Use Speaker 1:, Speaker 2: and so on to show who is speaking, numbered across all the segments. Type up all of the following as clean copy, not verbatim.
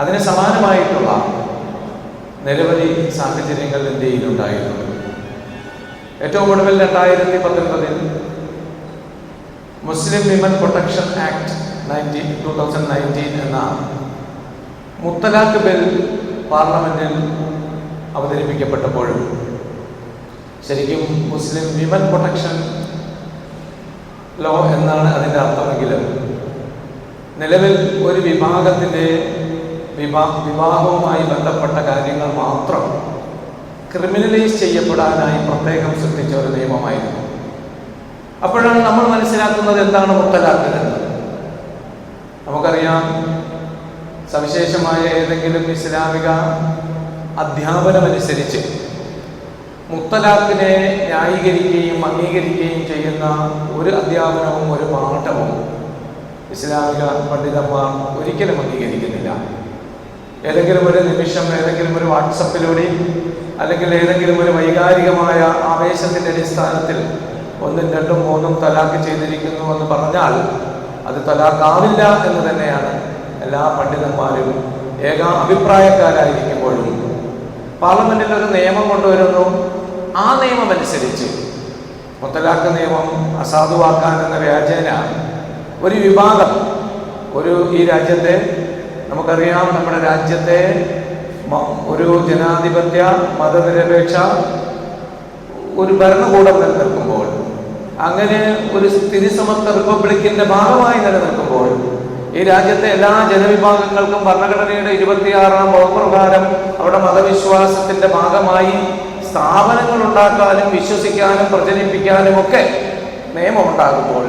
Speaker 1: അതിന് സമാനമായിട്ടുള്ള നിരവധി സാഹചര്യങ്ങൾ ഇന്ത്യയിലുണ്ടായിട്ടുണ്ട്. ഏറ്റവും ഒടുവിൽ 2019 മുസ്ലിം വിമൻ പ്രൊട്ടക്ഷൻ ആക്ട് 2019 എന്ന മുത്തലാഖ് ബിൽ പാർലമെന്റിൽ അവതരിപ്പിക്കപ്പെട്ടപ്പോഴും ശരിക്കും മുസ്ലിം വിമൻ പ്രൊട്ടക്ഷൻ ലോ എന്നാണ് അതിൻ്റെ അർത്ഥമെങ്കിലും നിലവിൽ ഒരു വിഭാഗത്തിൻ്റെ വിവാഹവുമായി ബന്ധപ്പെട്ട കാര്യങ്ങൾ മാത്രം ക്രിമിനലൈസ് ചെയ്യപ്പെടാനായി പ്രത്യേകം സൃഷ്ടിച്ച ഒരു നിയമമായിരുന്നു. അപ്പോഴാണ് നമ്മൾ മനസ്സിലാക്കുന്നത് എന്താണ് മുത്തലാഖ് എന്ന്. നമുക്കറിയാം, സവിശേഷമായ ഏതെങ്കിലും ഇസ്ലാമിക അധ്യാപനമനുസരിച്ച് മുത്തലാഖിനെ ന്യായീകരിക്കുകയും അംഗീകരിക്കുകയും ചെയ്യുന്ന ഒരു അധ്യാപനവും ഒരു പാഠവും ഇസ്ലാമിക പണ്ഡിതന്മാർ ഒരിക്കലും അംഗീകരിക്കുന്നില്ല. ഏതെങ്കിലും ഒരു നിമിഷം, ഏതെങ്കിലും ഒരു വാട്സപ്പിലൂടെ അല്ലെങ്കിൽ ഏതെങ്കിലും ഒരു വൈകാരികമായ ആവേശത്തിൻ്റെ അടിസ്ഥാനത്തിൽ 1, 2, 3 തലാഖ് ചെയ്തിരിക്കുന്നു എന്ന് പറഞ്ഞാൽ അത് തലാഖാവില്ല എന്ന് തന്നെയാണ് എല്ലാ പണ്ഡിതന്മാരും അഭിപ്രായക്കാരായിരിക്കുമ്പോഴും പാർലമെന്റിൽ ഒരു നിയമം കൊണ്ടുവരുന്നു. ആ നിയമമനുസരിച്ച് മുത്തലാഖ് നിയമം അസാധുവാക്കാൻ എന്ന വ്യാജേന ഒരു വിഭാഗം ഈ രാജ്യത്തെ, നമുക്കറിയാം, നമ്മുടെ രാജ്യത്തെ ഒരു ജനാധിപത്യ മതനിരപേക്ഷ ഒരു ഭരണകൂടം നിലനിൽക്കുമ്പോൾ, അങ്ങനെ ഒരു സ്ഥിതിസമത്വ റിപ്പബ്ലിക്കിന്റെ ഭാഗമായി നിലനിൽക്കുമ്പോൾ ഈ രാജ്യത്തെ എല്ലാ ജനവിഭാഗങ്ങൾക്കും ഭരണഘടനയുടെ 26-ാം വകുപ്പ് പ്രകാരം അവരുടെ മതവിശ്വാസത്തിന്റെ ഭാഗമായി സ്ഥാപനങ്ങൾ ഉണ്ടാക്കാനും വിശ്വസിക്കാനും പ്രചരിപ്പിക്കാനും ഒക്കെ നിയമമുണ്ടാകുമ്പോൾ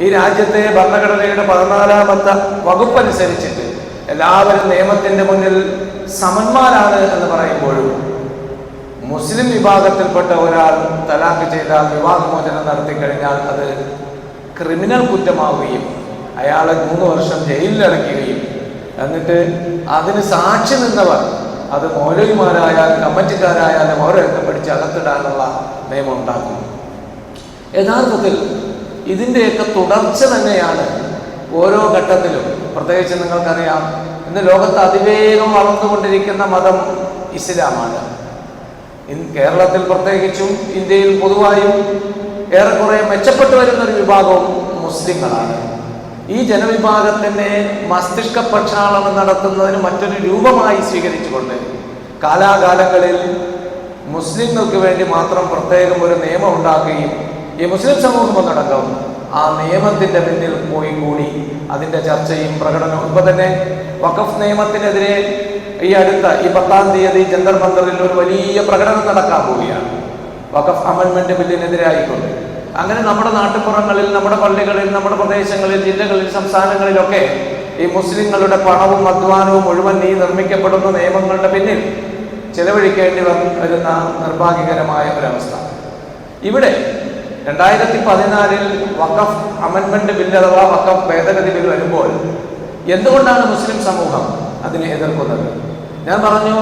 Speaker 1: ഈ രാജ്യത്തെ ഭരണഘടനയുടെ 14-ാമത്തെ വകുപ്പനുസരിച്ചിട്ട് എല്ലാവരും നിയമത്തിന്റെ മുന്നിൽ സമന്മാരാണ് എന്ന് പറയുമ്പോഴും മുസ്ലിം വിഭാഗത്തിൽപ്പെട്ട ഒരാൾ തലാഖ് ചെയ്താൽ, വിവാഹമോചനം നടത്തി കഴിഞ്ഞാൽ അത് ക്രിമിനൽ കുറ്റമാവുകയും അയാളെ 3 വർഷം ജയിലിലടയ്ക്കുകയും എന്നിട്ട് അതിന് സാക്ഷി നിന്നവർ, അത് മൗലവിമാരായാലും കമ്മിറ്റിക്കാരായാലും അവരൊക്കെ പിടിച്ച് അകത്തിടാനുള്ള നിയമം ഉണ്ടാക്കുന്നു. യഥാർത്ഥത്തിൽ ഇതിൻ്റെയൊക്കെ തുടർച്ച തന്നെയാണ് ഓരോ ഘട്ടത്തിലും. പ്രത്യേകിച്ച് നിങ്ങൾക്കറിയാം, ഇന്ന് ലോകത്ത് അതിവേഗം വളർന്നുകൊണ്ടിരിക്കുന്ന മതം ഇസ്ലാമാണ്. കേരളത്തിൽ പ്രത്യേകിച്ചും ഇന്ത്യയിൽ പൊതുവായും ഏറെക്കുറെ മെച്ചപ്പെട്ടു വരുന്നൊരു വിഭാഗവും മുസ്ലിങ്ങളാണ്. ഈ ജനവിഭാഗത്തിൻ്റെ മസ്തിഷ്ക പ്രക്ഷാളനം നടത്തുന്നതിന് മറ്റൊരു രൂപമായി സ്വീകരിച്ചുകൊണ്ട് കാലാകാലങ്ങളിൽ മുസ്ലിങ്ങൾക്ക് വേണ്ടി മാത്രം പ്രത്യേകം ഒരു നിയമം ഉണ്ടാക്കുകയും ഈ മുസ്ലിം സമൂഹം ഒന്നടക്കം ആ നിയമത്തിൻ്റെ പിന്നിൽ പോയി കൂടി അതിൻ്റെ ചർച്ചയും പ്രകടനവും. ഇപ്പൊ തന്നെ വഖഫ് നിയമത്തിനെതിരെ ഈ 10-ാം തീയതി ജന്തർ മന്ദറിൽ ഒരു വലിയ പ്രകടനം നടക്കാൻ പോവുകയാണ്, വഖഫ് അമെൻമെന്റ് ബില്ലിനെതിരെ ആയിക്കൊണ്ട്. അങ്ങനെ നമ്മുടെ നാട്ടുപുറങ്ങളിൽ, നമ്മുടെ പള്ളികളിൽ, നമ്മുടെ പ്രദേശങ്ങളിൽ, ജില്ലകളിൽ, സംസ്ഥാനങ്ങളിലൊക്കെ ഈ മുസ്ലിങ്ങളുടെ പണവും അധ്വാനവും മുഴുവൻ ഈ നിർമ്മിക്കപ്പെടുന്ന നിയമങ്ങളുടെ പിന്നിൽ ചെലവഴിക്കേണ്ടി വരുന്ന നിർഭാഗ്യകരമായ ഒരവസ്ഥ. ഇവിടെ 2014 വഖഫ് അമെൻമെന്റ് ബില്ല് അഥവാ വഖഫ് ഭേദഗതി ബിൽ വരുമ്പോൾ എന്തുകൊണ്ടാണ് മുസ്ലിം സമൂഹം അതിനെ എതിർക്കുന്നത്? ഞാൻ പറഞ്ഞു,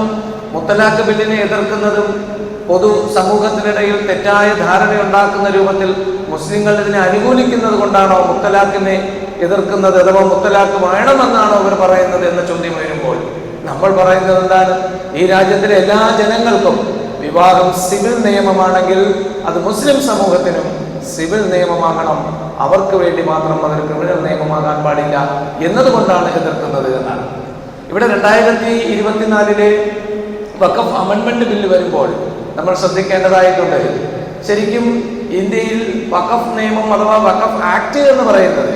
Speaker 1: മുത്തലാഖ് ബില്ലിനെ എതിർക്കുന്നതും പൊതു സമൂഹത്തിനിടയിൽ തെറ്റായ ധാരണയുണ്ടാക്കുന്ന രൂപത്തിൽ മുസ്ലിങ്ങൾ ഇതിനെ അനുകൂലിക്കുന്നത് കൊണ്ടാണോ മുത്തലാഖിനെ എതിർക്കുന്നത്, അഥവാ മുത്തലാഖ് വേണമെന്നാണോ അവർ പറയുന്നത് എന്ന ചോദ്യം വരുമ്പോൾ നമ്മൾ പറയുന്നത് എന്താണ്? ഈ രാജ്യത്തിലെ എല്ലാ ജനങ്ങൾക്കും വിവാഹം സിവിൽ നിയമമാണെങ്കിൽ അത് മുസ്ലിം സമൂഹത്തിനും സിവിൽ നിയമമാകണം, അവർക്ക് വേണ്ടി മാത്രം അതൊരു ക്രിമിനൽ നിയമമാകാൻ പാടില്ല എന്നതുകൊണ്ടാണ് എതിർക്കുന്നത് എന്നാണ്. ഇവിടെ 2024 വഖഫ് അമെൻമെന്റ് ബില്ല് വരുമ്പോൾ നമ്മൾ ശ്രദ്ധിക്കേണ്ടതായിട്ടുണ്ട്. ശരിക്കും ഇന്ത്യയിൽ വഖഫ് നിയമം അഥവാ വഖഫ് ആക്ട് എന്ന് പറയുന്നത്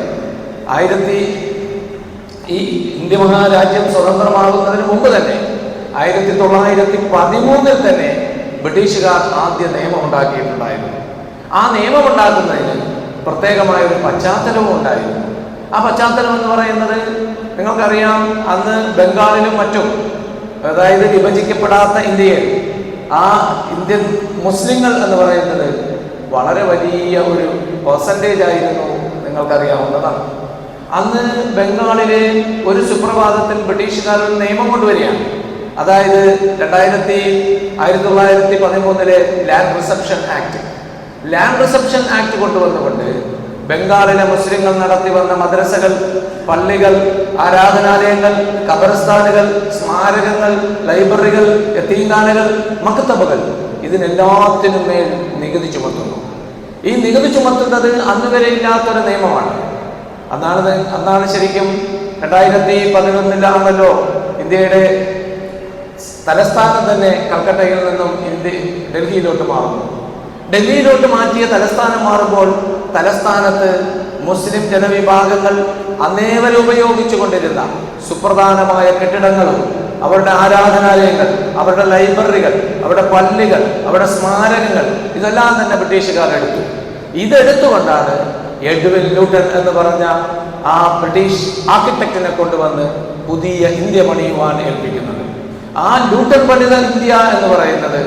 Speaker 1: ഈ ഇന്ത്യ മഹാരാജ്യം സ്വതന്ത്രമാകുന്നതിന് മുമ്പ് തന്നെ 1913 തന്നെ ബ്രിട്ടീഷുകാർ ആദ്യ നിയമം ഉണ്ടാക്കിയിട്ടുണ്ടായിരുന്നു. ആ നിയമം ഉണ്ടാക്കുന്നതിന് പ്രത്യേകമായ ഒരു പശ്ചാത്തലവും ഉണ്ടായിരുന്നു. ആ പശ്ചാത്തലം എന്ന് പറയുന്നത് നിങ്ങൾക്കറിയാം, അന്ന് ബംഗാളിലും മറ്റും, അതായത് വിഭജിക്കപ്പെടാത്ത ഇന്ത്യയിൽ ആ ഇന്ത്യൻ മുസ്ലിങ്ങൾ എന്ന് പറയുന്നത് വളരെ വലിയ ഒരു പെർസെൻറ്റേജ് ആയിരുന്നു, നിങ്ങൾക്കറിയാവുന്നതാണ്. അന്ന് ബംഗാളിലെ ഒരു സുപ്രഭാതത്തിൽ ബ്രിട്ടീഷുകാർ ഒരു നിയമം കൊണ്ടുവരികയാണ്. അതായത് 1913 ലാൻഡ് റിസപ്ഷൻ ആക്ട് കൊണ്ടുവന്നുകൊണ്ട് ബംഗാളിലെ മുസ്ലിങ്ങൾ നടത്തി വന്ന മദ്രസകൾ പള്ളികൾ, ആരാധനാലയങ്ങൾ, ഖബർസ്ഥാനുകൾ, സ്മാരകങ്ങൾ, ലൈബ്രറികൾ, യതീംഖാനകൾ, മക്തബകൾ, ഇതിനെല്ലാത്തിനും മേൽ നികുതി ചുമത്തുന്നു. ഈ നികുതി ചുമത്തുന്നത് അന്ന് വരെ ഇല്ലാത്തൊരു നിയമമാണ്. അന്നാണ് ശരിക്കും 2011 ഇന്ത്യയുടെ തലസ്ഥാനം തന്നെ കൽക്കട്ടയിൽ നിന്നും ഡൽഹിയിലോട്ട് മാറുന്നു. ഡൽഹിയിലോട്ട് മാറ്റിയ തലസ്ഥാനം മാറുമ്പോൾ തലസ്ഥാനത്ത് മുസ്ലിം ജനവിഭാഗങ്ങൾ അന്നേവരെ ഉപയോഗിച്ചു കൊണ്ടിരുന്ന സുപ്രധാനമായ കെട്ടിടങ്ങളും അവരുടെ ആരാധനാലയങ്ങൾ, അവരുടെ ലൈബ്രറികൾ, അവരുടെ പള്ളികൾ, അവരുടെ സ്മാരകങ്ങൾ, ഇതെല്ലാം തന്നെ ബ്രിട്ടീഷുകാർ എടുത്തു. ഇതെടുത്തുകൊണ്ടാണ് എഡ്വിൻ ന്യൂട്ടൺ എന്ന് പറഞ്ഞ ആ ബ്രിട്ടീഷ് ആർക്കിടെക്റ്റിനെ കൊണ്ടുവന്ന് പുതിയ ഇന്ത്യ പണിയുവാൻ ഏൽപ്പിക്കുന്നത്. ആ ന്യൂട്ടൺ പണിത ഇന്ത്യ എന്ന് പറയുന്നത്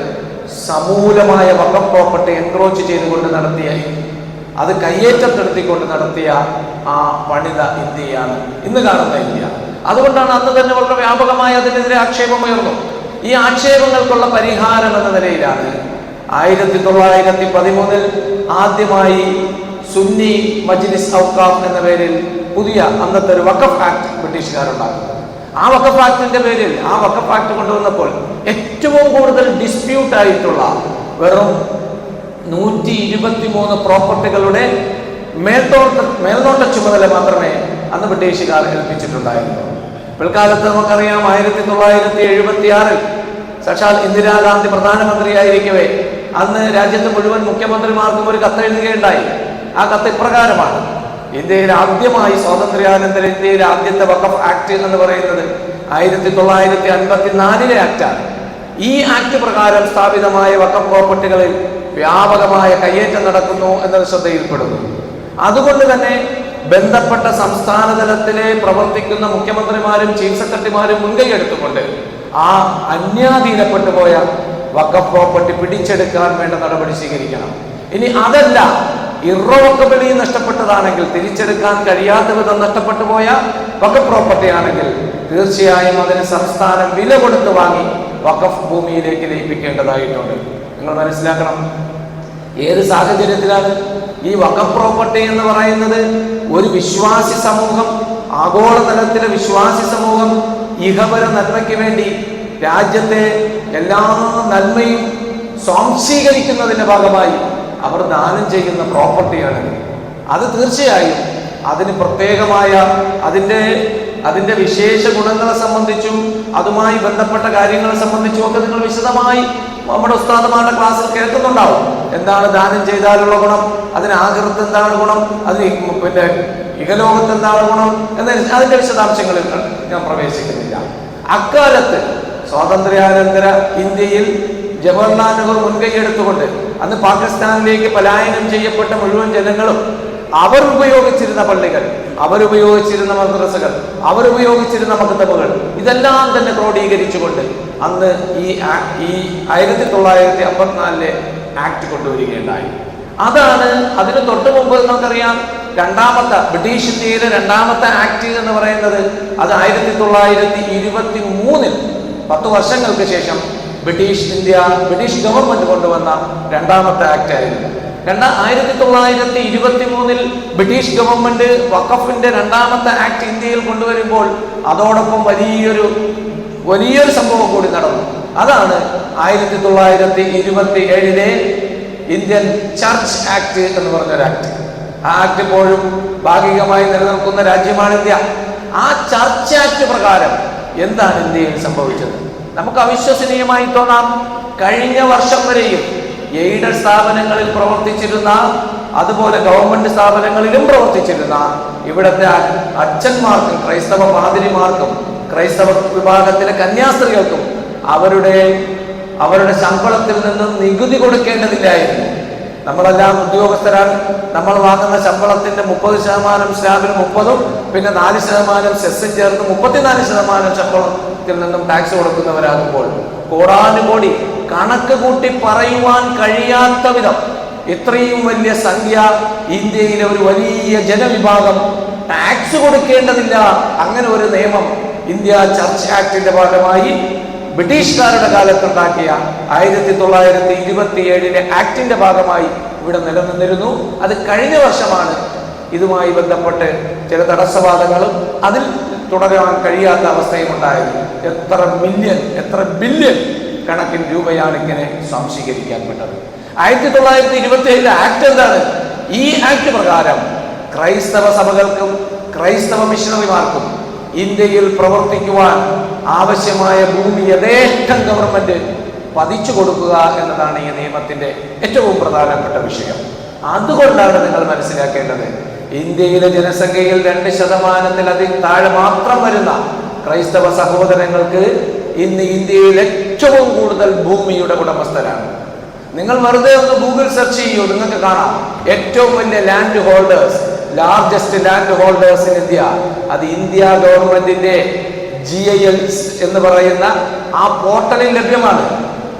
Speaker 1: സമൂലമായ വഖഫ് പ്രോപ്പർട്ടി എൻക്രോച്ച് ചെയ്തുകൊണ്ട് നടത്തിയ, അത് കയ്യേറ്റപ്പെടുത്തിക്കൊണ്ട് നടത്തിയ ആ പണിത ഇന്ത്യയാണ് ഇന്ന് കാണുന്ന ഇന്ത്യ. അതുകൊണ്ടാണ് അന്ന് തന്നെ വളരെ വ്യാപകമായി അതിനെതിരെ ആക്ഷേപമുയർന്നു. ഈ ആക്ഷേപങ്ങൾക്കുള്ള പരിഹാരം എന്ന നിലയിലാണ് 1913 ആദ്യമായി സുന്നി മജ്ലിസ് ഔഖാഫ് എന്ന പേരിൽ പുതിയ അന്നത്തെ ഒരു വഖഫ് ആക്ട് ബ്രിട്ടീഷുകാരുണ്ടാക്കുന്നത്. ആ വഖഫ് ആക്ടിന്റെ പേരിൽ ആ വഖഫ് ആക്ട് കൊണ്ടുവന്നപ്പോൾ ഏറ്റവും കൂടുതൽ ഡിസ്പ്യൂട്ട് ആയിട്ടുള്ള വെറും 123 പ്രോപ്പർട്ടികളുടെ മേൽനോട്ട ചുമതല മാത്രമേ അന്ന് ബ്രിട്ടീഷുകാർ ഏൽപ്പിച്ചിട്ടുണ്ടായിരുന്നു. പിൽക്കാലത്ത് നമുക്കറിയാം 1976 സാക്ഷാൽ ഇന്ദിരാഗാന്ധി പ്രധാനമന്ത്രിയായിരിക്കവേ അന്ന് രാജ്യത്തെ മുഴുവൻ മുഖ്യമന്ത്രിമാർക്കും ഒരു കത്ത് എഴുതുകയുണ്ടായി. ആ കത്ത് ഇപ്രകാരമാണ്: ഇന്ത്യയിൽ ആദ്യമായി സ്വാതന്ത്ര്യാനന്തര ഇന്ത്യയിലെ ആദ്യത്തെ വഖഫ് ആക്ട് എന്ന് പറയുന്നത് 1954 ആക്ടാണ്. ഈ ആക്ട് പ്രകാരം സ്ഥാപിതമായ വഖഫ് പ്രോപ്പർട്ടികളിൽ വ്യാപകമായ കയ്യേറ്റം നടക്കുന്നു എന്നത് ശ്രദ്ധയിൽപ്പെടുന്നു. അതുകൊണ്ട് തന്നെ ബന്ധപ്പെട്ട സംസ്ഥാന തലത്തിലെ പ്രവർത്തിക്കുന്ന മുഖ്യമന്ത്രിമാരും ചീഫ് സെക്രട്ടറിമാരും മുൻകൈ എടുത്തുകൊണ്ട് ആ അന്യാധീനപ്പെട്ടു പോയ വഖഫ് പ്രോപ്പർട്ടി പിടിച്ചെടുക്കാൻ വേണ്ട നടപടി സ്വീകരിക്കണം. ഇനി അതല്ല, ഇറവക്കബിളി നഷ്ടപ്പെട്ടതാണെങ്കിൽ, തിരിച്ചെടുക്കാൻ കഴിയാത്ത വിധം നഷ്ടപ്പെട്ടു പോയ വഖഫ് പ്രോപ്പർട്ടി ആണെങ്കിൽ തീർച്ചയായും അതിന് സംസ്ഥാനം വില കൊടുത്ത് വാങ്ങി വഖഫ് ഭൂമിയിലേക്ക് ലയിപ്പിക്കേണ്ടതായിട്ടുണ്ട്. നിങ്ങൾ മനസ്സിലാക്കണം, ഏത് സാഹചര്യത്തിലാണ് ഈ വഖഫ് പ്രോപ്പർട്ടി എന്ന് പറയുന്നത് ഒരു വിശ്വാസി സമൂഹം, ആഗോളതലത്തിലെ വിശ്വാസി സമൂഹം ഇഹപര നന്മയ്ക്ക് വേണ്ടി രാജ്യത്തെ എല്ലാ നന്മയും സ്വാംശീകരിക്കുന്നതിന്റെ ഭാഗമായി അവർ ദാനം ചെയ്യുന്ന പ്രോപ്പർട്ടിയാണ്. അത് തീർച്ചയായും അതിന് പ്രത്യേകമായ അതിന്റെ വിശേഷ ഗുണങ്ങളെ സംബന്ധിച്ചും അതുമായി ബന്ധപ്പെട്ട കാര്യങ്ങളെ സംബന്ധിച്ചും ഒക്കെ നിങ്ങൾ വിശദമായി നമ്മുടെ ഉസ്താദുമാരുടെ ക്ലാസ്സിൽ കേൾക്കുന്നുണ്ടാവും. എന്താണ് ദാനം ചെയ്താലുള്ള ഗുണം, അതിന് ആഖിറത്ത് എന്താണ് ഗുണം, അതിന് പിന്നെ ഇഹലോകത്ത് എന്താണ് ഗുണം എന്ന അതിന്റെ വിശദാംശങ്ങളിൽ ഞാൻ പ്രവേശിക്കുന്നില്ല. അക്കാലത്ത് സ്വാതന്ത്ര്യാനന്തര ഇന്ത്യയിൽ ജവഹർലാൽ നെഹ്റു മുൻകൈ എടുത്തുകൊണ്ട് അന്ന് പാകിസ്ഥാനിലേക്ക് പലായനം ചെയ്യപ്പെട്ട മുഴുവൻ ജനങ്ങളും അവരുപയോഗിച്ചിരുന്ന പള്ളികൾ, അവരുപയോഗിച്ചിരുന്ന മദ്രസകൾ, അവരുപയോഗിച്ചിരുന്ന മക്തബകൾ, ഇതെല്ലാം തന്നെ ക്രോഡീകരിച്ചുകൊണ്ട് അന്ന് ഈ 1954 ആക്ട് കൊണ്ടുവരികയുണ്ടായി. അതാണ് അതിന് തൊട്ട് മുമ്പ് നമുക്കറിയാം ബ്രിട്ടീഷ് ഇന്ത്യയിലെ രണ്ടാമത്തെ ആക്ട് എന്ന് പറയുന്നത് അത് 1923 10 വർഷങ്ങൾക്ക് ശേഷം ബ്രിട്ടീഷ് ഗവൺമെന്റ് കൊണ്ടുവന്ന രണ്ടാമത്തെ ആക്ട് ആയിരുന്നു. 1923 ബ്രിട്ടീഷ് ഗവൺമെന്റ് വഖഫിന്റെ രണ്ടാമത്തെ ആക്ട് ഇന്ത്യയിൽ കൊണ്ടുവരുമ്പോൾ അതോടൊപ്പം വലിയൊരു സംഭവം കൂടി നടന്നു. അതാണ് 1927 ഇന്ത്യൻ ചർച്ച് ആക്ട് എന്ന് പറഞ്ഞൊരു ആക്ട്. ആ ആക്ട് ഇപ്പോഴും ഭാഗികമായി നിലനിൽക്കുന്ന രാജ്യമാണ് ഇന്ത്യ. ആ ചർച്ച് ആക്ട് പ്രകാരം എന്താണ് ഇന്ത്യയിൽ സംഭവിച്ചത്? നമുക്ക് അവിശ്വസനീയമായി തോന്നാം. കഴിഞ്ഞ വർഷം വരെയും എയ്ഡഡ് സ്ഥാപനങ്ങളിൽ പ്രവർത്തിച്ചിരുന്ന, അതുപോലെ ഗവൺമെന്റ് സ്ഥാപനങ്ങളിലും പ്രവർത്തിച്ചിരുന്ന ഇവിടുത്തെ അച്ഛന്മാർക്കും ക്രൈസ്തവ പാതിരിമാർക്കും ക്രൈസ്തവ വിഭാഗത്തിലെ കന്യാസ്ത്രീകൾക്കും അവരുടെ ശമ്പളത്തിൽ നിന്ന് നികുതി കൊടുക്കേണ്ടതില്ലായിരുന്നു. നമ്മളെല്ലാം ഉദ്യോഗസ്ഥരാണ്. നമ്മൾ വാങ്ങുന്ന ശമ്പളത്തിന്റെ 30% സ്ലാബിന് 30%, പിന്നെ 4% സെസ്സും ചേർത്ത് 34% ശമ്പളത്തിൽ നിന്നും ടാക്സ് കൊടുക്കുന്നവരാകുമ്പോൾ കോടാനുകോടി കണക്ക് കൂട്ടി പറയുവാൻ കഴിയാത്ത വിധം ഇത്രയും വലിയ സംഖ്യ ഇന്ത്യയിലെ ഒരു വലിയ ജനവിഭാഗം ടാക്സ് കൊടുക്കേണ്ടതില്ല. അങ്ങനെ ഒരു നിയമം ഇന്ത്യ ചർച്ച് ആക്ടിന്റെ ഭാഗമായി ബ്രിട്ടീഷുകാരുടെ കാലത്തുണ്ടാക്കിയ 1927 ആക്ടിന്റെ ഭാഗമായി ഇവിടെ നിലനിന്നിരുന്നു. അത് കഴിഞ്ഞ വർഷമാണ് ഇതുമായി ബന്ധപ്പെട്ട് ചില തടസ്സവാദങ്ങളും അതിൽ തുടരാൻ കഴിയാത്ത അവസ്ഥയും ഉണ്ടായിരുന്നു. എത്ര ബില്യൺ കണക്കിന് രൂപയാണ് ഇങ്ങനെ സംശീകരിക്കപ്പെട്ടത്. 1927 ആക്ട് എന്താണ്? ഈ ആക്ട് പ്രകാരം ക്രൈസ്തവ സഭകൾക്കും ക്രൈസ്തവ മിഷണറിമാർക്കും ഇന്ത്യയിൽ പ്രവർത്തിക്കുവാൻ ആവശ്യമായ ഭൂമി യഥേഷ്ടം ഗവൺമെന്റ് പതിച്ചു കൊടുക്കുക എന്നതാണ് ഈ നിയമത്തിന്റെ ഏറ്റവും പ്രധാനപ്പെട്ട വിഷയം. അതുകൊണ്ടാണ് നിങ്ങൾ മനസ്സിലാക്കേണ്ടത്, ഇന്ത്യയിലെ ജനസംഖ്യയിൽ 2% താഴെ മാത്രം വരുന്ന ക്രൈസ്തവ സഹോദരങ്ങൾക്ക് ഇന്ന് ഇന്ത്യയിൽ ഏറ്റവും കൂടുതൽ ഭൂമിയുടെ ഉടമസ്ഥരാണ്. നിങ്ങൾ വെറുതെ ഒന്ന് ഗൂഗിൾ സെർച്ച് ചെയ്യൂ, നിങ്ങൾക്ക് കാണാം ഏറ്റവും വലിയ land holders, largest land holders in India. അത് ഇന്ത്യ ഗവൺമെന്റിന്റെ GIL എന്ന് പറയുന്ന ആ പോർട്ടലിൽ ലഭ്യമാണ്.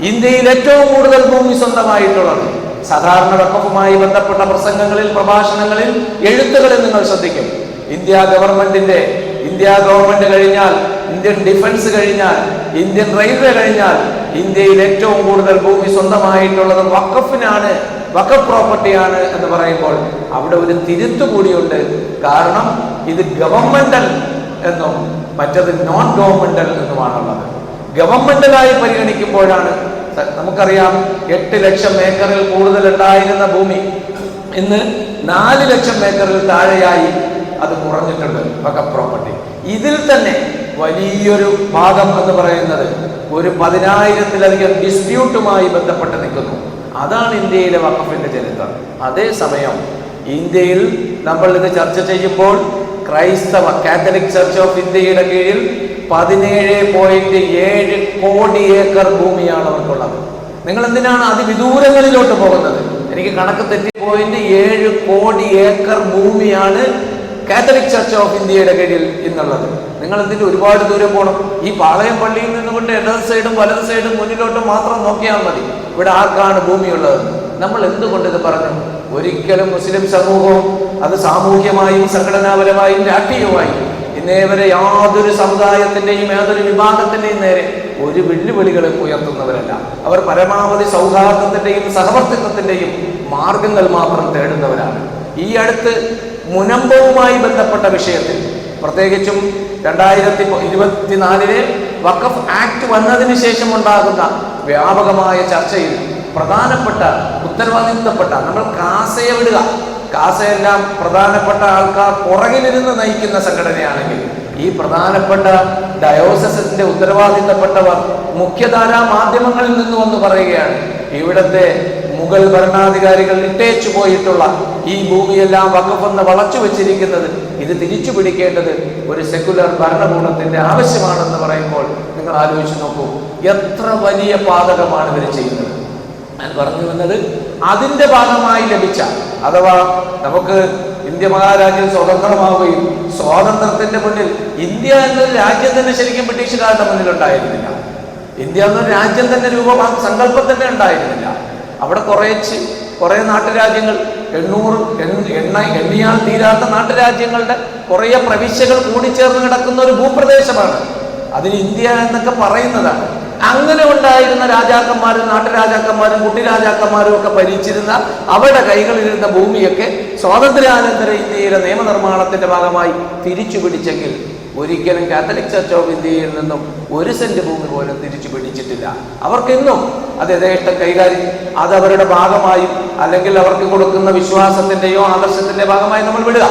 Speaker 1: ഇന്ത്യയിൽ ഏറ്റവും കൂടുതൽ ഭൂമി സ്വന്തമായിട്ടുള്ളത്. സാധാരണ വഖഫുമായി ബന്ധപ്പെട്ട പ്രസംഗങ്ങളിൽ, പ്രഭാഷണങ്ങളിൽ, എഴുത്തുകളിൽ നിങ്ങൾ ശ്രദ്ധിക്കും, ഇന്ത്യ ഗവൺമെന്റ് കഴിഞ്ഞാൽ, ഇന്ത്യൻ ഡിഫൻസ് കഴിഞ്ഞാൽ, ഇന്ത്യൻ റെയിൽവേ കഴിഞ്ഞാൽ ഇന്ത്യയിൽ ഏറ്റവും കൂടുതൽ ഭൂമി സ്വന്തമായിട്ടുള്ളത് വഖഫിനാണ്, വഖഫ് പ്രോപ്പർട്ടിയാണ് എന്ന് പറയുമ്പോൾ അവിടെ ഒരു തിരുത്തു കൂടിയുണ്ട്. കാരണം ഇത് ഗവൺമെന്റൽ എന്നും മറ്റത് നോൺ ഗവൺമെന്റൽ എന്നുമാണുള്ളത്. ഗവൺമെന്റലായി പരിഗണിക്കുമ്പോഴാണ്, നമുക്കറിയാം 8 ലക്ഷം ഏക്കറിൽ കൂടുതൽ ഉണ്ടായിരുന്ന ഭൂമി ഇന്ന് 4 ലക്ഷം ഏക്കറിൽ താഴെയായി അത് കുറഞ്ഞിട്ടുണ്ട് വഖഫ് പ്രോപ്പർട്ടി. ഇതിൽ തന്നെ വലിയൊരു ഭാഗം എന്ന് പറയുന്നത് ഒരു 10,000-ലധികം ഡിസ്പ്യൂട്ടുമായി ബന്ധപ്പെട്ട് നിൽക്കുന്നു. അതാണ് ഇന്ത്യയിലെ വഖഫിന്റെ ചരിത്രം. അതേസമയം ഇന്ത്യയിൽ നമ്മൾ ഇത് ചർച്ച ചെയ്യുമ്പോൾ ക്രൈസ്തവ കാത്തലിക് ചർച്ച് ഓഫ് ഇന്ത്യയുടെ കീഴിൽ 17.7 കോടി ഏക്കർ ഭൂമിയാണ് അവർക്കുള്ളത്. നിങ്ങൾ എന്തിനാണ് അതിവിദൂരങ്ങളിലോട്ട് പോകുന്നത്? എനിക്ക് കണക്ക് തെറ്റി. 7 കോടി ഏക്കർ ഭൂമിയാണ് കാത്തലിക് ചർച്ച് ഓഫ് ഇന്ത്യയുടെ കീഴിൽ ഇന്നുള്ളത്. നിങ്ങൾ എന്തിന് ഒരുപാട് ദൂരം പോകണം? ഈ പാളയം പള്ളിയിൽ നിന്നുകൊണ്ട് ഇടത് സൈഡും വലത് സൈഡും മുന്നിലോട്ടും മാത്രം നോക്കിയാൽ മതി. ഇവിടെ ആർക്കാണ് ഭൂമിയുള്ളത്? നമ്മൾ എന്തുകൊണ്ട് ഇത് പറഞ്ഞു? ഒരിക്കലും മുസ്ലിം സമൂഹവും അത് സാമൂഹ്യമായും സംഘടനാപരമായും രാഷ്ട്രീയമായും ഇന്നേവരെ യാതൊരു സമുദായത്തിന്റെയും യാതൊരു വിഭാഗത്തിന്റെയും നേരെ ഒരു വെല്ലുവിളികളും ഉയർത്തുന്നവരല്ല. അവർ പരമാവധി സൗഹാർദ്ദത്തിന്റെയും സഹവർത്തിത്വത്തിന്റെയും മാർഗങ്ങൾ മാത്രം തേടുന്നവരാണ്. ഈ അടുത്ത് മുനമ്പവുമായി ബന്ധപ്പെട്ട വിഷയത്തിൽ, പ്രത്യേകിച്ചും 2024 വഖഫ് ആക്ട് വന്നതിന് ശേഷം ഉണ്ടാകുന്ന വ്യാപകമായ ചർച്ചയിൽ പ്രധാനപ്പെട്ട ഉത്തരവാദിത്തപ്പെട്ട, നമ്മൾ കാസയെ വിടുക, കാസയെല്ലാം പ്രധാനപ്പെട്ട ആൾക്കാർ പുറകിലിരുന്ന് നയിക്കുന്ന സംഘടനയാണെങ്കിൽ, ഈ പ്രധാനപ്പെട്ട ഡയോസസിന്റെ ഉത്തരവാദിത്തപ്പെട്ടവർ മുഖ്യധാരാ മാധ്യമങ്ങളിൽ നിന്ന് വന്ന് പറയുകയാണ്, ഇവിടത്തെ മുഗൾ ഭരണാധികാരികൾ ഇട്ടേച്ചു പോയിട്ടുള്ള ഈ ഭൂമിയെല്ലാം വഖഫെന്ന് വളച്ചു വെച്ചിരിക്കുന്നത്, ഇത് തിരിച്ചു പിടിക്കേണ്ടത് ഒരു സെക്യുലർ ഭരണകൂടത്തിന്റെ ആവശ്യമാണെന്ന് പറയുമ്പോൾ നിങ്ങൾ ആലോചിച്ച് നോക്കൂ, എത്ര വലിയ പാതകമാണ് ഇവർ ചെയ്യുന്നത്. ഞാൻ പറഞ്ഞു വന്നത്, അതിന്റെ ഭാഗമായി ലഭിച്ച, അഥവാ നമുക്ക് ഇന്ത്യ മഹാരാജ്യം സ്വതന്ത്രമാവുകയും സ്വാതന്ത്ര്യത്തിന്റെ മുന്നിൽ ഇന്ത്യ എന്നൊരു രാജ്യം തന്നെ ശരിക്കും ബ്രിട്ടീഷുകാരുടെ മുന്നിൽ ഉണ്ടായിരുന്നില്ല. ഇന്ത്യ എന്നൊരു രാജ്യം തന്നെ സങ്കല്പം തന്നെ ഉണ്ടായിരുന്നില്ല. അവിടെ കുറെ നാട്ടുരാജ്യങ്ങൾ, എണ്ണിയാൽ തീരാത്ത നാട്ടുരാജ്യങ്ങളുടെ കുറെ പ്രവിശ്യകൾ കൂടിച്ചേർന്ന് കിടക്കുന്ന ഒരു ഭൂപ്രദേശമാണ്. അതിന് ഇന്ത്യ എന്നൊക്കെ പറയുന്നതാണ്. അങ്ങനെ ഉണ്ടായിരുന്ന രാജാക്കന്മാരും നാട്ടുരാജാക്കന്മാരും കുട്ടിരാജാക്കന്മാരും ഒക്കെ ഭരിച്ചിരുന്ന അവരുടെ കൈകളിലിരുന്ന ഭൂമിയൊക്കെ സ്വാതന്ത്ര്യാനന്തര ഇന്ത്യയിലെ നിയമനിർമ്മാണത്തിന്റെ ഭാഗമായി തിരിച്ചു പിടിച്ചെങ്കിൽ ഒരിക്കലും കാത്തലിക് ചർച്ച് ഓഫ് ഇന്ത്യയിൽ നിന്നും 1 സെന്റ് ഭൂമി പോലും തിരിച്ചു പിടിച്ചിട്ടില്ല. അവർക്കിന്നും അത് യഥേഷ്ടം കൈകാര്യം, അത് അവരുടെ ഭാഗമായും അല്ലെങ്കിൽ അവർക്ക് കൊടുക്കുന്ന വിശ്വാസത്തിന്റെയോ ആദർശത്തിന്റെ ഭാഗമായി നമ്മൾ വിടുക.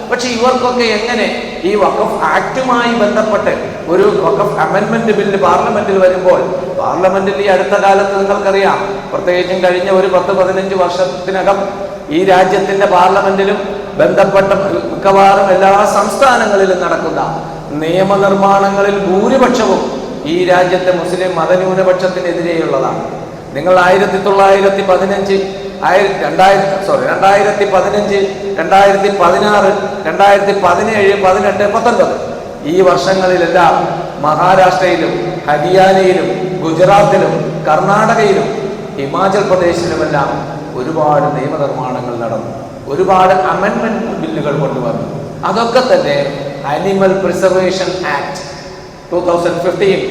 Speaker 1: പക്ഷെ ഇവർക്കൊക്കെ എങ്ങനെ ഈ വഖഫ് ആക്ടുമായി ബന്ധപ്പെട്ട് ഒരു വഖഫ് അമെൻമെന്റ് ബില്ല് പാർലമെന്റിൽ വരുമ്പോൾ, പാർലമെന്റിൽ ഈ അടുത്ത കാലത്ത് നിങ്ങൾക്കറിയാം, പ്രത്യേകിച്ചും കഴിഞ്ഞ ഒരു 10-15 വർഷത്തിനകം ഈ രാജ്യത്തിന്റെ പാർലമെന്റിലും ബന്ധപ്പെട്ട മിക്കവാറും എല്ലാ സംസ്ഥാനങ്ങളിലും നടക്കുന്ന നിയമനിർമ്മാണങ്ങളിൽ ഭൂരിപക്ഷവും ഈ രാജ്യത്തെ മുസ്ലിം മതന്യൂനപക്ഷത്തിനെതിരെയുള്ളതാണ്. നിങ്ങൾ 1915, 2015, 2016, 2017, 2018, 2019 ഈ വർഷങ്ങളിലെല്ലാം മഹാരാഷ്ട്രയിലും ഹരിയാനയിലും ഗുജറാത്തിലും കർണാടകയിലും ഹിമാചൽ പ്രദേശിലുമെല്ലാം ഒരുപാട് നിയമനിർമ്മാണങ്ങൾ നടന്നു. ഒരുപാട് അമെൻമെന്റ് ബില്ലുകൾ കൊണ്ടുവന്നു. അതൊക്കെ തന്നെ animal preservation act 2015,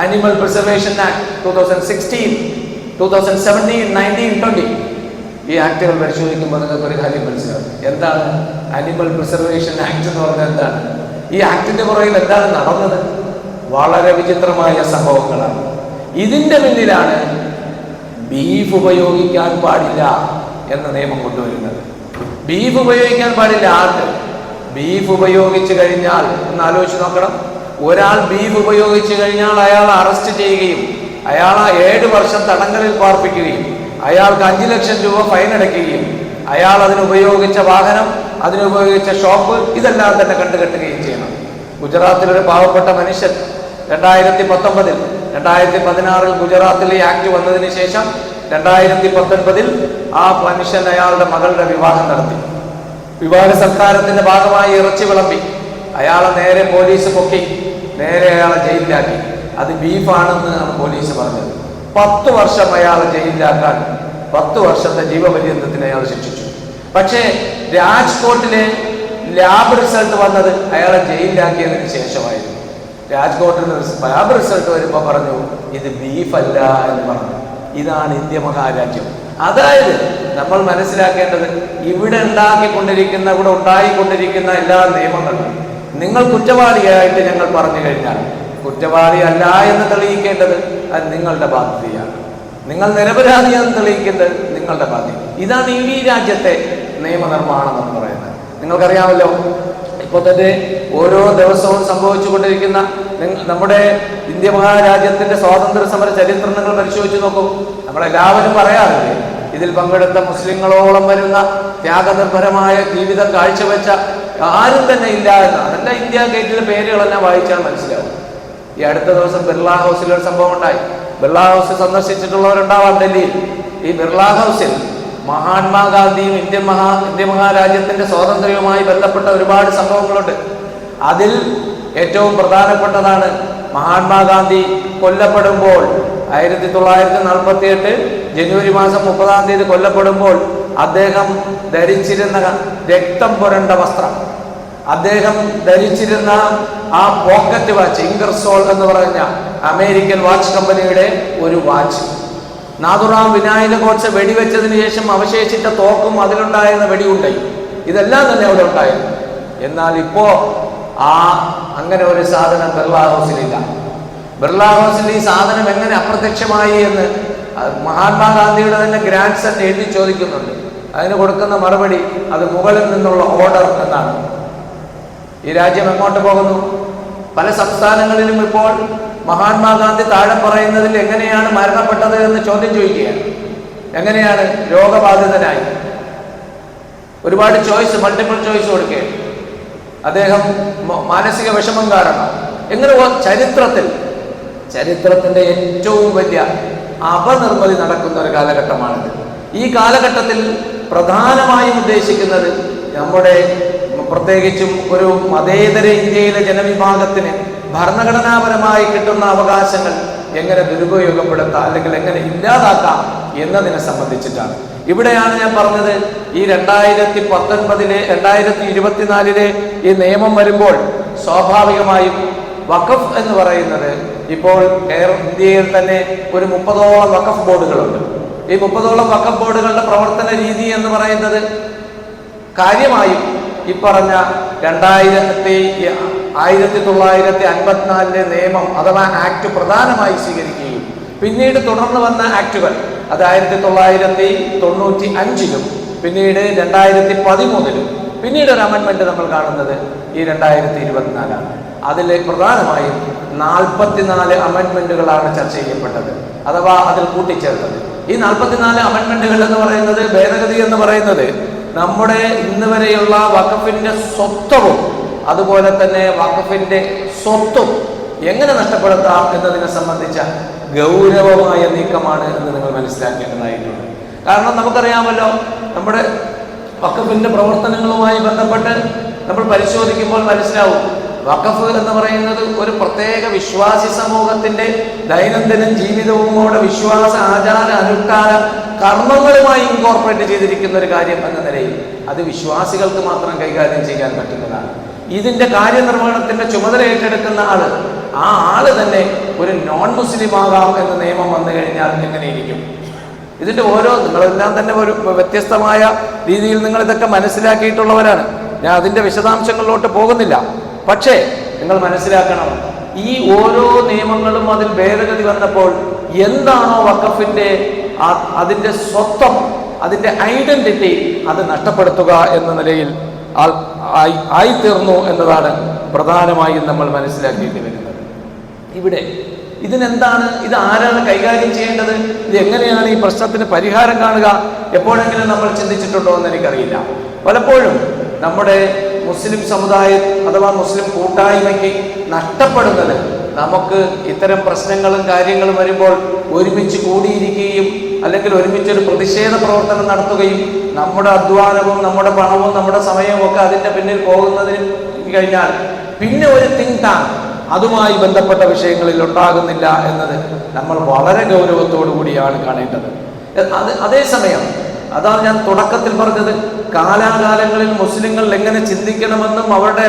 Speaker 1: animal preservation act 2016, 2017, 19, 20 ഈ ആക്ടുകൾ പരിശോധിക്കുമ്പോൾ നിങ്ങൾക്ക് ഒരു കാര്യം മനസ്സിലാവും. എന്താണ് അനിമൽ പ്രിസർവേഷൻ ആക്ട് എന്ന് പറഞ്ഞാൽ എന്താണ്? ഈ ആക്ടിന്റെ പുറകിൽ എന്താണ് നടന്നത്? വളരെ വിചിത്രമായ സംഭവങ്ങളാണ്. ഇതിന്റെ പിന്നിലാണ് ബീഫ് ഉപയോഗിക്കാൻ പാടില്ല എന്ന നിയമം കൊണ്ടുവരുന്നത്. ബീഫ് ഉപയോഗിക്കാൻ പാടില്ല. ആർക്ക്? ബീഫ് ഉപയോഗിച്ചു കഴിഞ്ഞാൽ ഒന്ന് ആലോചിച്ച് നോക്കണം. ഒരാൾ ബീഫ് ഉപയോഗിച്ചു കഴിഞ്ഞാൽ അയാൾ അറസ്റ്റ് ചെയ്യുകയും അയാളെ 7 വർഷം തടങ്കലിൽ പാർപ്പിക്കുകയും അയാൾക്ക് 5 ലക്ഷം രൂപ ഫൈൻ അടയ്ക്കുകയും അയാൾ അതിനുപയോഗിച്ച വാഹനം, അതിനുപയോഗിച്ച ഷോപ്പ് ഇതെല്ലാം തന്നെ കണ്ടുകെട്ടുകയും ചെയ്യണം. ഗുജറാത്തിലൊരു പാവപ്പെട്ട മനുഷ്യൻ 2016 ഗുജറാത്തിൽ ഈ ആക്ട് വന്നതിന് ശേഷം 2019 ആ മനുഷ്യൻ അയാളുടെ മകളുടെ വിവാഹം നടത്തി. വിവാഹ സൽക്കാരത്തിന്റെ ഭാഗമായി ഇറച്ചി വിളമ്പി. അയാളെ നേരെ പോലീസ് പൊക്കി, നേരെ അയാളെ ജയിലിലാക്കി. അത് ബീഫാണെന്നാണ് പോലീസ് പറഞ്ഞത്. 10 വർഷം അയാളെ ജയിലിലാക്കാൻ 10 വർഷത്തെ ജീവപര്യന്തത്തിന് അയാൾ ശിക്ഷിച്ചു. പക്ഷേ രാജ്കോട്ടിലെ ലാബ് റിസൾട്ട് വന്നത് അയാളെ ജയിലിലാക്കിയതിന് ശേഷമായിരുന്നു. രാജ്കോട്ടിൽ ലാബ് റിസൾട്ട് വരുമ്പോൾ പറഞ്ഞു ഇത് ബീഫല്ല എന്ന് പറഞ്ഞു. ഇതാണ് ഇന്ത്യ മഹാരാജ്യം. അതായത് നമ്മൾ മനസ്സിലാക്കേണ്ടത് ഇവിടെ ഉണ്ടായിക്കൊണ്ടിരിക്കുന്ന എല്ലാ നിയമങ്ങളും നിങ്ങൾ കുറ്റവാളിയായിട്ട് ഞങ്ങൾ പറഞ്ഞു കഴിഞ്ഞാൽ കുറ്റവാളി അല്ല എന്ന് തെളിയിക്കേണ്ടത് അത് നിങ്ങളുടെ ബാധ്യതയാണ്. നിങ്ങൾ നിരപരാധിയാണെന്ന് തെളിയിക്കേണ്ടത് നിങ്ങളുടെ ബാധ്യത. ഇതാണ് ഈ രാജ്യത്തെ നിയമനിർമ്മാണം എന്ന് പറയുന്നത്. നിങ്ങൾക്കറിയാമല്ലോ, ഇപ്പോൾ തന്നെ ഓരോ ദിവസവും സംഭവിച്ചുകൊണ്ടിരിക്കുന്ന നമ്മുടെ ഇന്ത്യ മഹാരാജ്യത്തിന്റെ സ്വാതന്ത്ര്യ സമര ചരിത്രം നിങ്ങൾ പരിശോധിച്ച് നോക്കൂ. നമ്മളെല്ലാവരും പറയാറില്ലേ, ഇതിൽ പങ്കെടുത്ത മുസ്ലിങ്ങളോളം വരുന്ന ത്യാഗനിർഭരമായ ജീവിതം കാഴ്ചവെച്ച ആരും തന്നെ ഇല്ല എന്ന്. അതല്ല, ഇന്ത്യ ഗേറ്റിലെ പേരുകളെല്ലാം വായിച്ചാൽ മനസ്സിലാവും. ഈ അടുത്ത ദിവസം ബിർള ഹൗസിൽ ഒരു സംഭവം ഉണ്ടായി. ബിർള ഹൗസ് സന്ദർശിച്ചിട്ടുള്ളവരുണ്ടാവാം ഡൽഹിയിൽ. ഈ ബിർള ഹൗസിൽ മഹാത്മാഗാന്ധിയും ഇന്ത്യ മഹാരാജ്യത്തിന്റെ സ്വാതന്ത്ര്യവുമായി ബന്ധപ്പെട്ട ഒരുപാട് സംഭവങ്ങളുണ്ട്. അതിൽ ഏറ്റവും പ്രധാനപ്പെട്ടതാണ് മഹാത്മാഗാന്ധി കൊല്ലപ്പെടുമ്പോൾ 1948 ജനുവരി മാസം 30 കൊല്ലപ്പെടുമ്പോൾ അദ്ദേഹം ധരിച്ചിരുന്ന രക്തം പുരണ്ട വസ്ത്രം, അദ്ദേഹം ധരിച്ചിരുന്ന ആ പോക്കറ്റ് വാച്ച്, ഇംഗർസോൾ എന്ന് പറഞ്ഞ അമേരിക്കൻ വാച്ച് കമ്പനിയുടെ ഒരു വാച്ച്, നാഥുറാം വിനായക ഗോഡ്സെ വെടിവെച്ചതിന് ശേഷം അവശേഷിച്ച തോക്കും അതിലുണ്ടായിരുന്ന വെടിയുണ്ടായി, ഇതെല്ലാം തന്നെ അവിടെ ഉണ്ടായിരുന്നു. എന്നാൽ ഇപ്പോ അങ്ങനെ ഒരു സാധനം ബിർള ഹൗസിലില്ല. ബിർള ഹൗസിൽ ഈ സാധനം എങ്ങനെ അപ്രത്യക്ഷമായി എന്ന് മഹാത്മാഗാന്ധിയുടെ തന്നെ ഗ്രാൻഡ് സൺ എഴുതി ചോദിക്കുന്നുണ്ട്. അതിന് കൊടുക്കുന്ന മറുപടി അത് മുകളിൽ നിന്നുള്ള ഓർഡർ എന്നാണ്. ഈ രാജ്യം എങ്ങോട്ട് പോകുന്നു? പല സംസ്ഥാനങ്ങളിലും ഇപ്പോൾ മഹാത്മാഗാന്ധി താഴെ പറയുന്നതിൽ എങ്ങനെയാണ് മരണപ്പെട്ടത് എന്ന് ചോദ്യം ചോദിക്കുകയാണ്. എങ്ങനെയാണ്? രോഗബാധിതനായി. ഒരുപാട് ചോയ്സ്, മൾട്ടിപ്പിൾ ചോയ്സ് കൊടുക്കുകയാണ്. അദ്ദേഹം മാനസിക വിഷമം കാരണം. എങ്ങനെ? ചരിത്രത്തിന്റെ ഏറ്റവും വലിയ അപനിർമ്മിതി നടക്കുന്ന ഒരു കാലഘട്ടമാണിത്. ഈ കാലഘട്ടത്തിൽ പ്രധാനമായും ഉദ്ദേശിക്കുന്നത് നമ്മുടെ പ്രത്യേകിച്ചും ഒരു മതേതര ഇന്ത്യയിലെ ജനവിഭാഗത്തിന് ഭരണഘടനാപരമായി കിട്ടുന്ന അവകാശങ്ങൾ എങ്ങനെ ദുരുപയോഗപ്പെടുത്താം അല്ലെങ്കിൽ എങ്ങനെ ഇല്ലാതാക്കാം എന്നതിനെ സംബന്ധിച്ചിട്ടാണ്. ഇവിടെയാണ് ഞാൻ പറഞ്ഞത്, ഈ 2024 ഈ നിയമം വരുമ്പോൾ സ്വാഭാവികമായും വഖഫ് എന്ന് പറയുന്നത്, ഇപ്പോൾ ഇന്ത്യയിൽ തന്നെ ഒരു 30ഓളം വഖഫ് ബോർഡുകളുണ്ട്. ഈ 30ഓളം വഖഫ് ബോർഡുകളുടെ പ്രവർത്തന രീതി എന്ന് പറയുന്നത് കാര്യമായും ഈ പറഞ്ഞ 1954 നിയമം അഥവാ ആക്ട് പ്രധാനമായി സ്വീകരിക്കുകയും പിന്നീട് തുടർന്ന് വന്ന ആക്ടുകൾ അത് 1995 പിന്നീട് 2013 പിന്നീട് ഒരു അമെൻമെന്റ് നമ്മൾ കാണുന്നത് ഈ 2024 അതിൽ പ്രധാനമായും 44 അമെൻമെന്റുകളാണ് ചർച്ച ചെയ്യപ്പെട്ടത് അഥവാ അതിൽ കൂട്ടിച്ചേർത്തത്. ഈ 44 അമെൻമെന്റുകൾ എന്ന് പറയുന്നത്, ഭേദഗതി എന്ന് പറയുന്നത്, നമ്മുടെ ഇന്ന് വരെയുള്ള വഖഫിന്റെ സ്വത്വവും അതുപോലെ തന്നെ വഖഫിന്റെ സ്വത്തും എങ്ങനെ നഷ്ടപ്പെടുത്താം എന്നതിനെ സംബന്ധിച്ച ഗൗരവമായ നീക്കമാണ് എന്ന് നിങ്ങൾ മനസ്സിലാക്കേണ്ടതായിട്ടുണ്ട്. കാരണം നമുക്കറിയാമല്ലോ, നമ്മുടെ വഖഫിന്റെ പ്രവർത്തനങ്ങളുമായി ബന്ധപ്പെട്ട് നമ്മൾ പരിശോധിക്കുമ്പോൾ മനസ്സിലാവും, വഖഫ് എന്ന് പറയുന്നത് ഒരു പ്രത്യേക വിശ്വാസി സമൂഹത്തിന്റെ ദൈനംദിന ജീവിതവുമോടെ വിശ്വാസ ആചാര അനുഷ്ഠാന കർമ്മങ്ങളുമായി ഇൻകോർപ്പറേറ്റ് ചെയ്തിരിക്കുന്ന ഒരു കാര്യം എന്ന നിലയിൽ അത് വിശ്വാസികൾക്ക് മാത്രം കൈകാര്യം ചെയ്യാൻ പറ്റുന്നതാണ്. ഇതിന്റെ കാര്യനിർവഹണത്തിന്റെ ചുമതല ഏറ്റെടുക്കുന്ന ആ ആള് തന്നെ ഒരു നോൺ മുസ്ലിം ആകാം എന്ന നിയമം വന്നു കഴിഞ്ഞാൽ എങ്ങനെയിരിക്കും? ഇതിൻ്റെ നിങ്ങളെല്ലാം തന്നെ ഒരു വ്യത്യസ്തമായ രീതിയിൽ നിങ്ങൾ ഇതൊക്കെ മനസ്സിലാക്കിയിട്ടുള്ളവരാണ്. ഞാൻ അതിൻ്റെ വിശദാംശങ്ങളിലോട്ട് പോകുന്നില്ല. പക്ഷേ നിങ്ങൾ മനസ്സിലാക്കണം, ഈ ഓരോ നിയമങ്ങളും അതിൽ ഭേദഗതി വന്നപ്പോൾ എന്താണോ വഖഫിൻ്റെ അതിൻ്റെ സ്വത്വം, അതിൻ്റെ ഐഡന്റിറ്റി അത് നഷ്ടപ്പെടുത്തുക എന്ന നിലയിൽ ആയിത്തീർന്നു എന്നതാണ് പ്രധാനമായും നമ്മൾ മനസ്സിലാക്കേണ്ടി വരുന്നത്. ഇവിടെ ഇതിനെന്താണ്, ഇത് ആരാണ് കൈകാര്യം ചെയ്യേണ്ടത്, ഇത് എങ്ങനെയാണ് ഈ പ്രശ്നത്തിന് പരിഹാരം കാണുക, എപ്പോഴെങ്കിലും നമ്മൾ ചിന്തിച്ചിട്ടുണ്ടോ എന്ന് എനിക്കറിയില്ല. പലപ്പോഴും നമ്മുടെ മുസ്ലിം സമുദായം അഥവാ മുസ്ലിം കൂട്ടായ്മയ്ക്ക് നഷ്ടപ്പെടുന്നത്, നമുക്ക് ഇത്തരം പ്രശ്നങ്ങളും കാര്യങ്ങളും വരുമ്പോൾ ഒരുമിച്ച് കൂടിയിരിക്കുകയും അല്ലെങ്കിൽ ഒരുമിച്ചൊരു പ്രതിഷേധ പ്രവർത്തനം നടത്തുകയും നമ്മുടെ അധ്വാനവും നമ്മുടെ പണവും നമ്മുടെ സമയവും ഒക്കെ അതിൻ്റെ പിന്നിൽ പോകുന്നതിന് കഴിഞ്ഞാൽ പിന്നെ ഒരു തിങ്ക് ടാങ്ക് അതുമായി ബന്ധപ്പെട്ട വിഷയങ്ങളിൽ ഉണ്ടാകുന്നില്ല എന്നത് നമ്മൾ വളരെ ഗൗരവത്തോടു കൂടിയാണ് കാണേണ്ടത്. അതേസമയം അതാണ് ഞാൻ തുടക്കത്തിൽ പറഞ്ഞത്, കാലാകാലങ്ങളിൽ മുസ്ലിങ്ങൾ എങ്ങനെ ചിന്തിക്കണമെന്നും അവരുടെ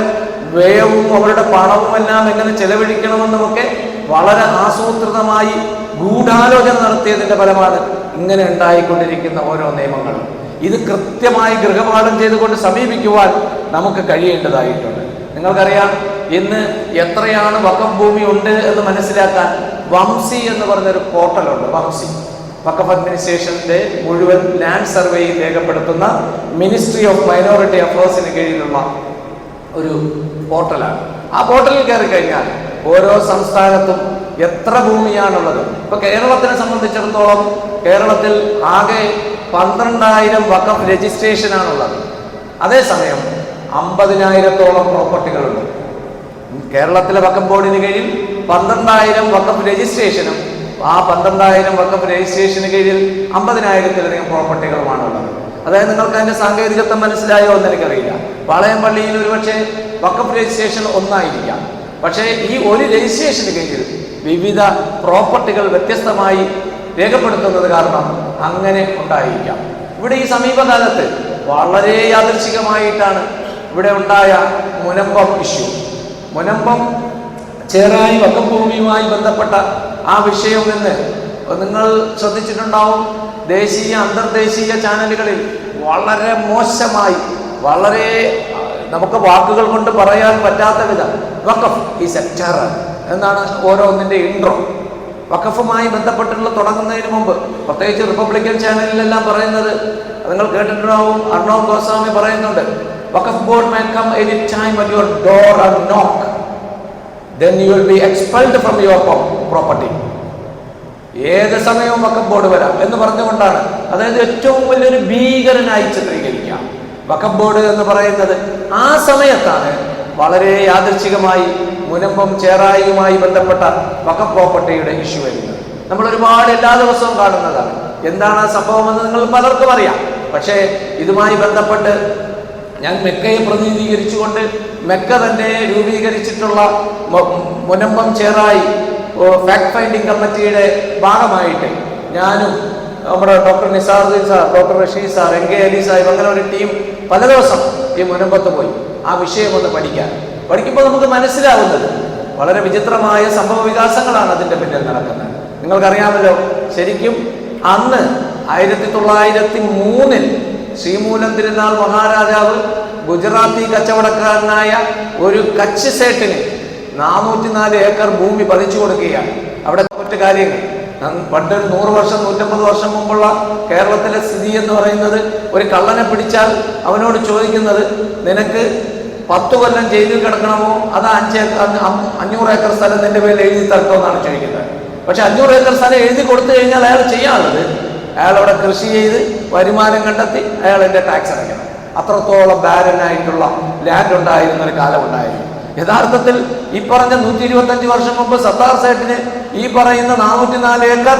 Speaker 1: വ്യയവും അവരുടെ പണവുമെല്ലാം എങ്ങനെ ചെലവഴിക്കണമെന്നുമൊക്കെ വളരെ ആസൂത്രിതമായി ഗൂഢാലോചന നടത്തിയതിൻ്റെ ഫലമാണ് ഇങ്ങനെ ഉണ്ടായിക്കൊണ്ടിരിക്കുന്ന ഓരോ നിയമങ്ങളും. ഇത് കൃത്യമായി ഗൃഹപാഠം ചെയ്തുകൊണ്ട് സമീപിക്കുവാൻ നമുക്ക് കഴിയേണ്ടതായിട്ടുണ്ട്. നിങ്ങൾക്കറിയാം, ഇന്ന് എത്രയാണ് വഖഫ് ഭൂമി ഉണ്ട് എന്ന് മനസ്സിലാക്കാൻ വംസി എന്ന് പറഞ്ഞൊരു പോർട്ടലുണ്ട്. വഖഫ് അഡ്മിനിസ്ട്രേഷന്റെ മുഴുവൻ ലാൻഡ് സർവേയിൽ രേഖപ്പെടുത്തുന്ന മിനിസ്ട്രി ഓഫ് മൈനോറിറ്റി അഫയേഴ്സിന് കീഴിലുള്ള ഒരു പോർട്ടലാണ്. ആ പോർട്ടലിൽ കയറി കഴിഞ്ഞാൽ ഓരോ സംസ്ഥാനത്തും എത്ര ഭൂമിയാണുള്ളത്. ഇപ്പൊ കേരളത്തിനെ സംബന്ധിച്ചിടത്തോളം കേരളത്തിൽ ആകെ 12,000 വഖഫ് രജിസ്ട്രേഷനാണുള്ളത്. അതേസമയം 50,000-ഓളം പ്രോപ്പർട്ടികളുണ്ട്. കേരളത്തിലെ വഖഫ് ബോർഡിന് കീഴിൽ 12,000 വഖഫ് രജിസ്ട്രേഷനും ആ 12,000 വഖഫ് രജിസ്ട്രേഷന് കീഴിൽ 50,000-ലധികം പ്രോപ്പർട്ടികളുമാണുള്ളത്. അതായത് നിങ്ങൾക്ക് അതിന്റെ സാങ്കേതികത്വം മനസ്സിലായോ എന്ന് എനിക്കറിയില്ല. പാളയംപള്ളിയിൽ ഒരുപക്ഷെ വഖഫ് രജിസ്ട്രേഷൻ ഒന്നായിരിക്കാം, പക്ഷേ ഈ ഒരു രജിസ്ട്രേഷന് കീഴിൽ വിവിധ പ്രോപ്പർട്ടികൾ വ്യത്യസ്തമായി രേഖപ്പെടുത്തുന്നത് കാരണം അങ്ങനെ ഉണ്ടായിരിക്കാം. ഇവിടെ ഈ സമീപകാലത്ത് വളരെ യാദൃച്ഛികമായിട്ടാണ് ഇവിടെ ഉണ്ടായ മുനമ്പം ഇഷ്യൂ. മുനമ്പം ചേറായി വഖഫ് ഭൂമിയുമായി ബന്ധപ്പെട്ട ആ വിഷയം നിന്ന് നിങ്ങൾ ശ്രദ്ധിച്ചിട്ടുണ്ടാവും. ദേശീയ അന്തർദേശീയ ചാനലുകളിൽ വളരെ മോശമായി, വളരെ നമുക്ക് വാക്കുകൾ കൊണ്ട് പറയാൻ പറ്റാത്ത വിധം വഖഫ് ഈസ് എ ടെറർ എന്നാണ് ഓരോന്നിൻ്റെ ഇൻട്രോ. വഖഫുമായി ബന്ധപ്പെട്ടുള്ള തുടങ്ങുന്നതിന് മുമ്പ് പ്രത്യേകിച്ച് റിപ്പബ്ലിക്കൻ ചാനലിലെല്ലാം പറയുന്നത് നിങ്ങൾ കേട്ടിട്ടുണ്ടാവും. അർണവ് ഗോസ്വാമി പറയുന്നുണ്ട്, വഖഫ് board may come any time at your door and knock, then you will be expelled from your property. ഏത് സമയവും വഖഫ് ബോർഡ് വരാം എന്ന് പറഞ്ഞുകൊണ്ടാണ്, അതായത് ഏറ്റവും വലിയൊരു ഭീകരനായി ചിത്രീകരിക്കാം വഖഫ് ബോർഡ് എന്ന് പറയുന്നത്. ആ സമയത്താണ് വളരെ യാദൃച്ഛികമായി മുനമ്പം ചേറായിയുമായി ബന്ധപ്പെട്ട വഖഫ് പ്രോപ്പർട്ടിയുടെ ഇഷ്യൂ വരുന്നത്. നമ്മൾ ഒരുപാട് എല്ലാ ദിവസവും കാണുന്നതാണ്. എന്താണ് ആ സംഭവമെന്ന് നിങ്ങൾ പലർക്കും അറിയാം. പക്ഷേ ഇതുമായി ബന്ധപ്പെട്ട് ഞാൻ മെക്കയെ പ്രതിനിധീകരിച്ചുകൊണ്ട് മെക്ക തന്നെ രൂപീകരിച്ചിട്ടുള്ള മുനമ്പം ചേറായി ഫാക്ട് ഫൈൻഡിങ് കമ്മിറ്റിയുടെ ഭാഗമായിട്ട് ഞാനും നമ്മുടെ doctor Nizaruddin sir, doctor Rasheed sir, N K Ali Sahib, അങ്ങനെ ഒരു ടീം പല ദിവസം ഈ മുനമ്പത്ത് പോയി ആ വിഷയം ഒന്ന് പഠിക്കുമ്പോൾ നമുക്ക് മനസ്സിലാവുന്നത് വളരെ വിചിത്രമായ സംഭവ വികാസങ്ങളാണ് അതിൻ്റെ പിന്നിൽ നടക്കുന്നത്. നിങ്ങൾക്കറിയാമല്ലോ, ശരിക്കും അന്ന് 1903 ശ്രീമൂലം തിരുനാൾ മഹാരാജാവ് ഗുജറാത്തി കച്ചവടക്കാരനായ ഒരു കച്ച് സേട്ടിന് 404 ഏക്കർ ഭൂമി പതിച്ചു കൊടുക്കുകയാണ്. അവിടെ മറ്റു കാര്യങ്ങൾ പണ്ട് 100 വർഷം 150 വർഷം മുമ്പുള്ള കേരളത്തിലെ സ്ഥിതി എന്ന് പറയുന്നത്, ഒരു കള്ളനെ പിടിച്ചാൽ അവനോട് ചോദിക്കുന്നത് നിനക്ക് 10 കൊല്ലം ജയിലിൽ കിടക്കണമോ അത് 500 ഏക്കർ സ്ഥലം നിന്റെ പേരിൽ എഴുതി തരട്ടോ എന്നാണ് ചോദിക്കുന്നത്. പക്ഷെ 500 ഏക്കർ സ്ഥലം എഴുതി കൊടുത്തു കഴിഞ്ഞാൽ അയാൾ ചെയ്യാനുള്ളത് അയാൾ അവിടെ കൃഷി ചെയ്ത് വരുമാനം കണ്ടെത്തി അയാൾ എൻ്റെ ടാക്സ് അടയ്ക്കണം. അത്രത്തോളം ബാരനായിട്ടുള്ള ലാൻഡ് ഉണ്ടായിരുന്ന ഒരു കാലം ഉണ്ടായിരുന്നു. യഥാർത്ഥത്തിൽ ഈ പറഞ്ഞ 125 വർഷം മുമ്പ് സത്താർ സേട്ടിന് ഈ പറയുന്ന 404 ഏക്കർ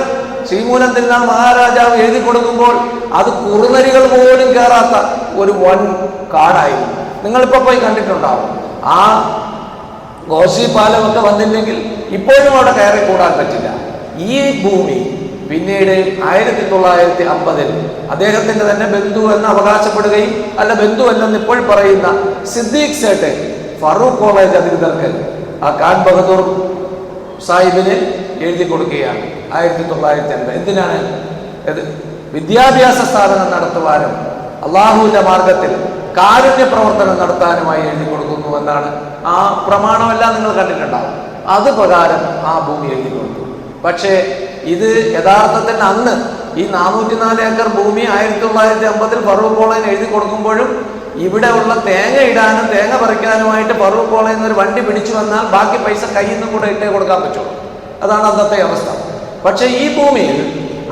Speaker 1: ശ്രീമൂലം തിരുനാൾ മഹാരാജാവ് എഴുതി കൊടുക്കുമ്പോൾ അത് കുറുനരികൾ പോലും കയറാത്ത ഒരു വൻ കാടായിരുന്നു. നിങ്ങളിപ്പോൾ പോയി കണ്ടിട്ടുണ്ടാവും. ആ ഗോശി പാലമൊക്കെ വന്നില്ലെങ്കിൽ ഇപ്പോഴും അവിടെ കയറി കൂടാൻ പറ്റില്ല. ഈ ഭൂമി പിന്നീട് 1950 അദ്ദേഹത്തിന്റെ തന്നെ ബന്ധു എന്ന് അവകാശപ്പെടുകയും അല്ല ബന്ധു അല്ലെന്ന് ഇപ്പോൾ പറയുന്ന സിദ്ദീഖ് സേട്ട് ഫറൂഖ് കോളേജ് അധികൃതർക്ക് ആ ഖാൻ ബഹദൂർ സാഹിബിന് എഴുതി കൊടുക്കുകയാണ് 1950. എന്തിനാണ്? വിദ്യാഭ്യാസ സ്ഥാപനം നടത്തുവാനും അള്ളാഹുവിന്റെ മാർഗത്തിൽ കാരുണ്യ പ്രവർത്തനം നടത്താനുമായി എഴുതി കൊടുക്കുന്നു എന്നാണ്. ആ പ്രമാണമെല്ലാം നിങ്ങൾ കണ്ടിട്ടുണ്ടാവും. അത് പ്രകാരം ആ ഭൂമി എഴുതി കൊടുത്തു. പക്ഷേ ഇത് യഥാർത്ഥത്തിൽ അന്ന് ഈ 404 ഏക്കർ ഭൂമി 1950 ഫറൂഖ് കോളേജിന് എഴുതി കൊടുക്കുമ്പോഴും ഇവിടെ ഉള്ള തേങ്ങ ഇടാനും തേങ്ങ പറിക്കാനുമായിട്ട് ഫറൂഖ് കോളേജിൽ നിന്ന് ഒരു വണ്ടി പിടിച്ചു വന്നാൽ ബാക്കി പൈസ കയ്യിൽ നിന്നും കൂടെ ഇട്ടേ കൊടുക്കാൻ പറ്റുള്ളൂ. അതാണ് അന്നത്തെ അവസ്ഥ. പക്ഷേ ഈ ഭൂമിയിൽ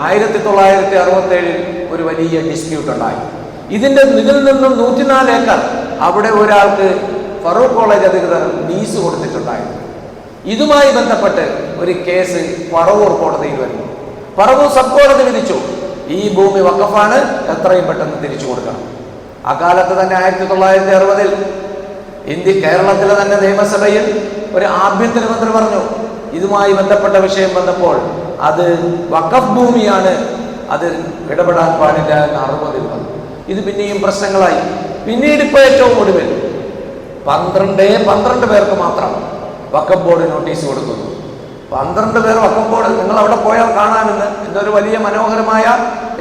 Speaker 1: 1967 ഒരു വലിയ ഡിസ്പ്യൂട്ട് ഉണ്ടായി. ഇതിൽ നിന്നും 104 ഏക്കർ അവിടെ ഒരാൾക്ക് ഫറൂഖ് കോളേജ് അധികൃതർ ലീസ് കൊടുത്തിട്ടുണ്ടായിരുന്നു. ഇതുമായി ബന്ധപ്പെട്ട് ഒരു കേസ് പറവൂർ കോടതിയിൽ വരുന്നു. പറവൂർ സബ് കോടതി വിധിച്ചു ഈ ഭൂമി വഖഫാണ്, എത്രയും പെട്ടെന്ന് തിരിച്ചു കൊടുക്കണം. അക്കാലത്ത് തന്നെ 1960 കേരളത്തിലെ തന്നെ നിയമസഭയിൽ ഒരു ആഭ്യന്തര മന്ത്രി പറഞ്ഞു, ഇതുമായി ബന്ധപ്പെട്ട വിഷയം വന്നപ്പോൾ അത് വഖഫ് ഭൂമിയാണ്, അത് ഇടപെടാൻ പാടില്ല എന്ന് 60 വന്നു. ഇത് പിന്നെയും പ്രശ്നങ്ങളായി. പിന്നീട് ഇപ്പോൾ ഏറ്റവും ഒടുവിൽ 12 പേർക്ക് മാത്രം വഖഫ് ബോർഡ് നോട്ടീസ് കൊടുക്കുന്നു. 12 പേർ വഖഫ് ബോർഡ്, നിങ്ങൾ അവിടെ പോയാൽ കാണാമെന്ന്, ഇതൊരു വലിയ മനോഹരമായ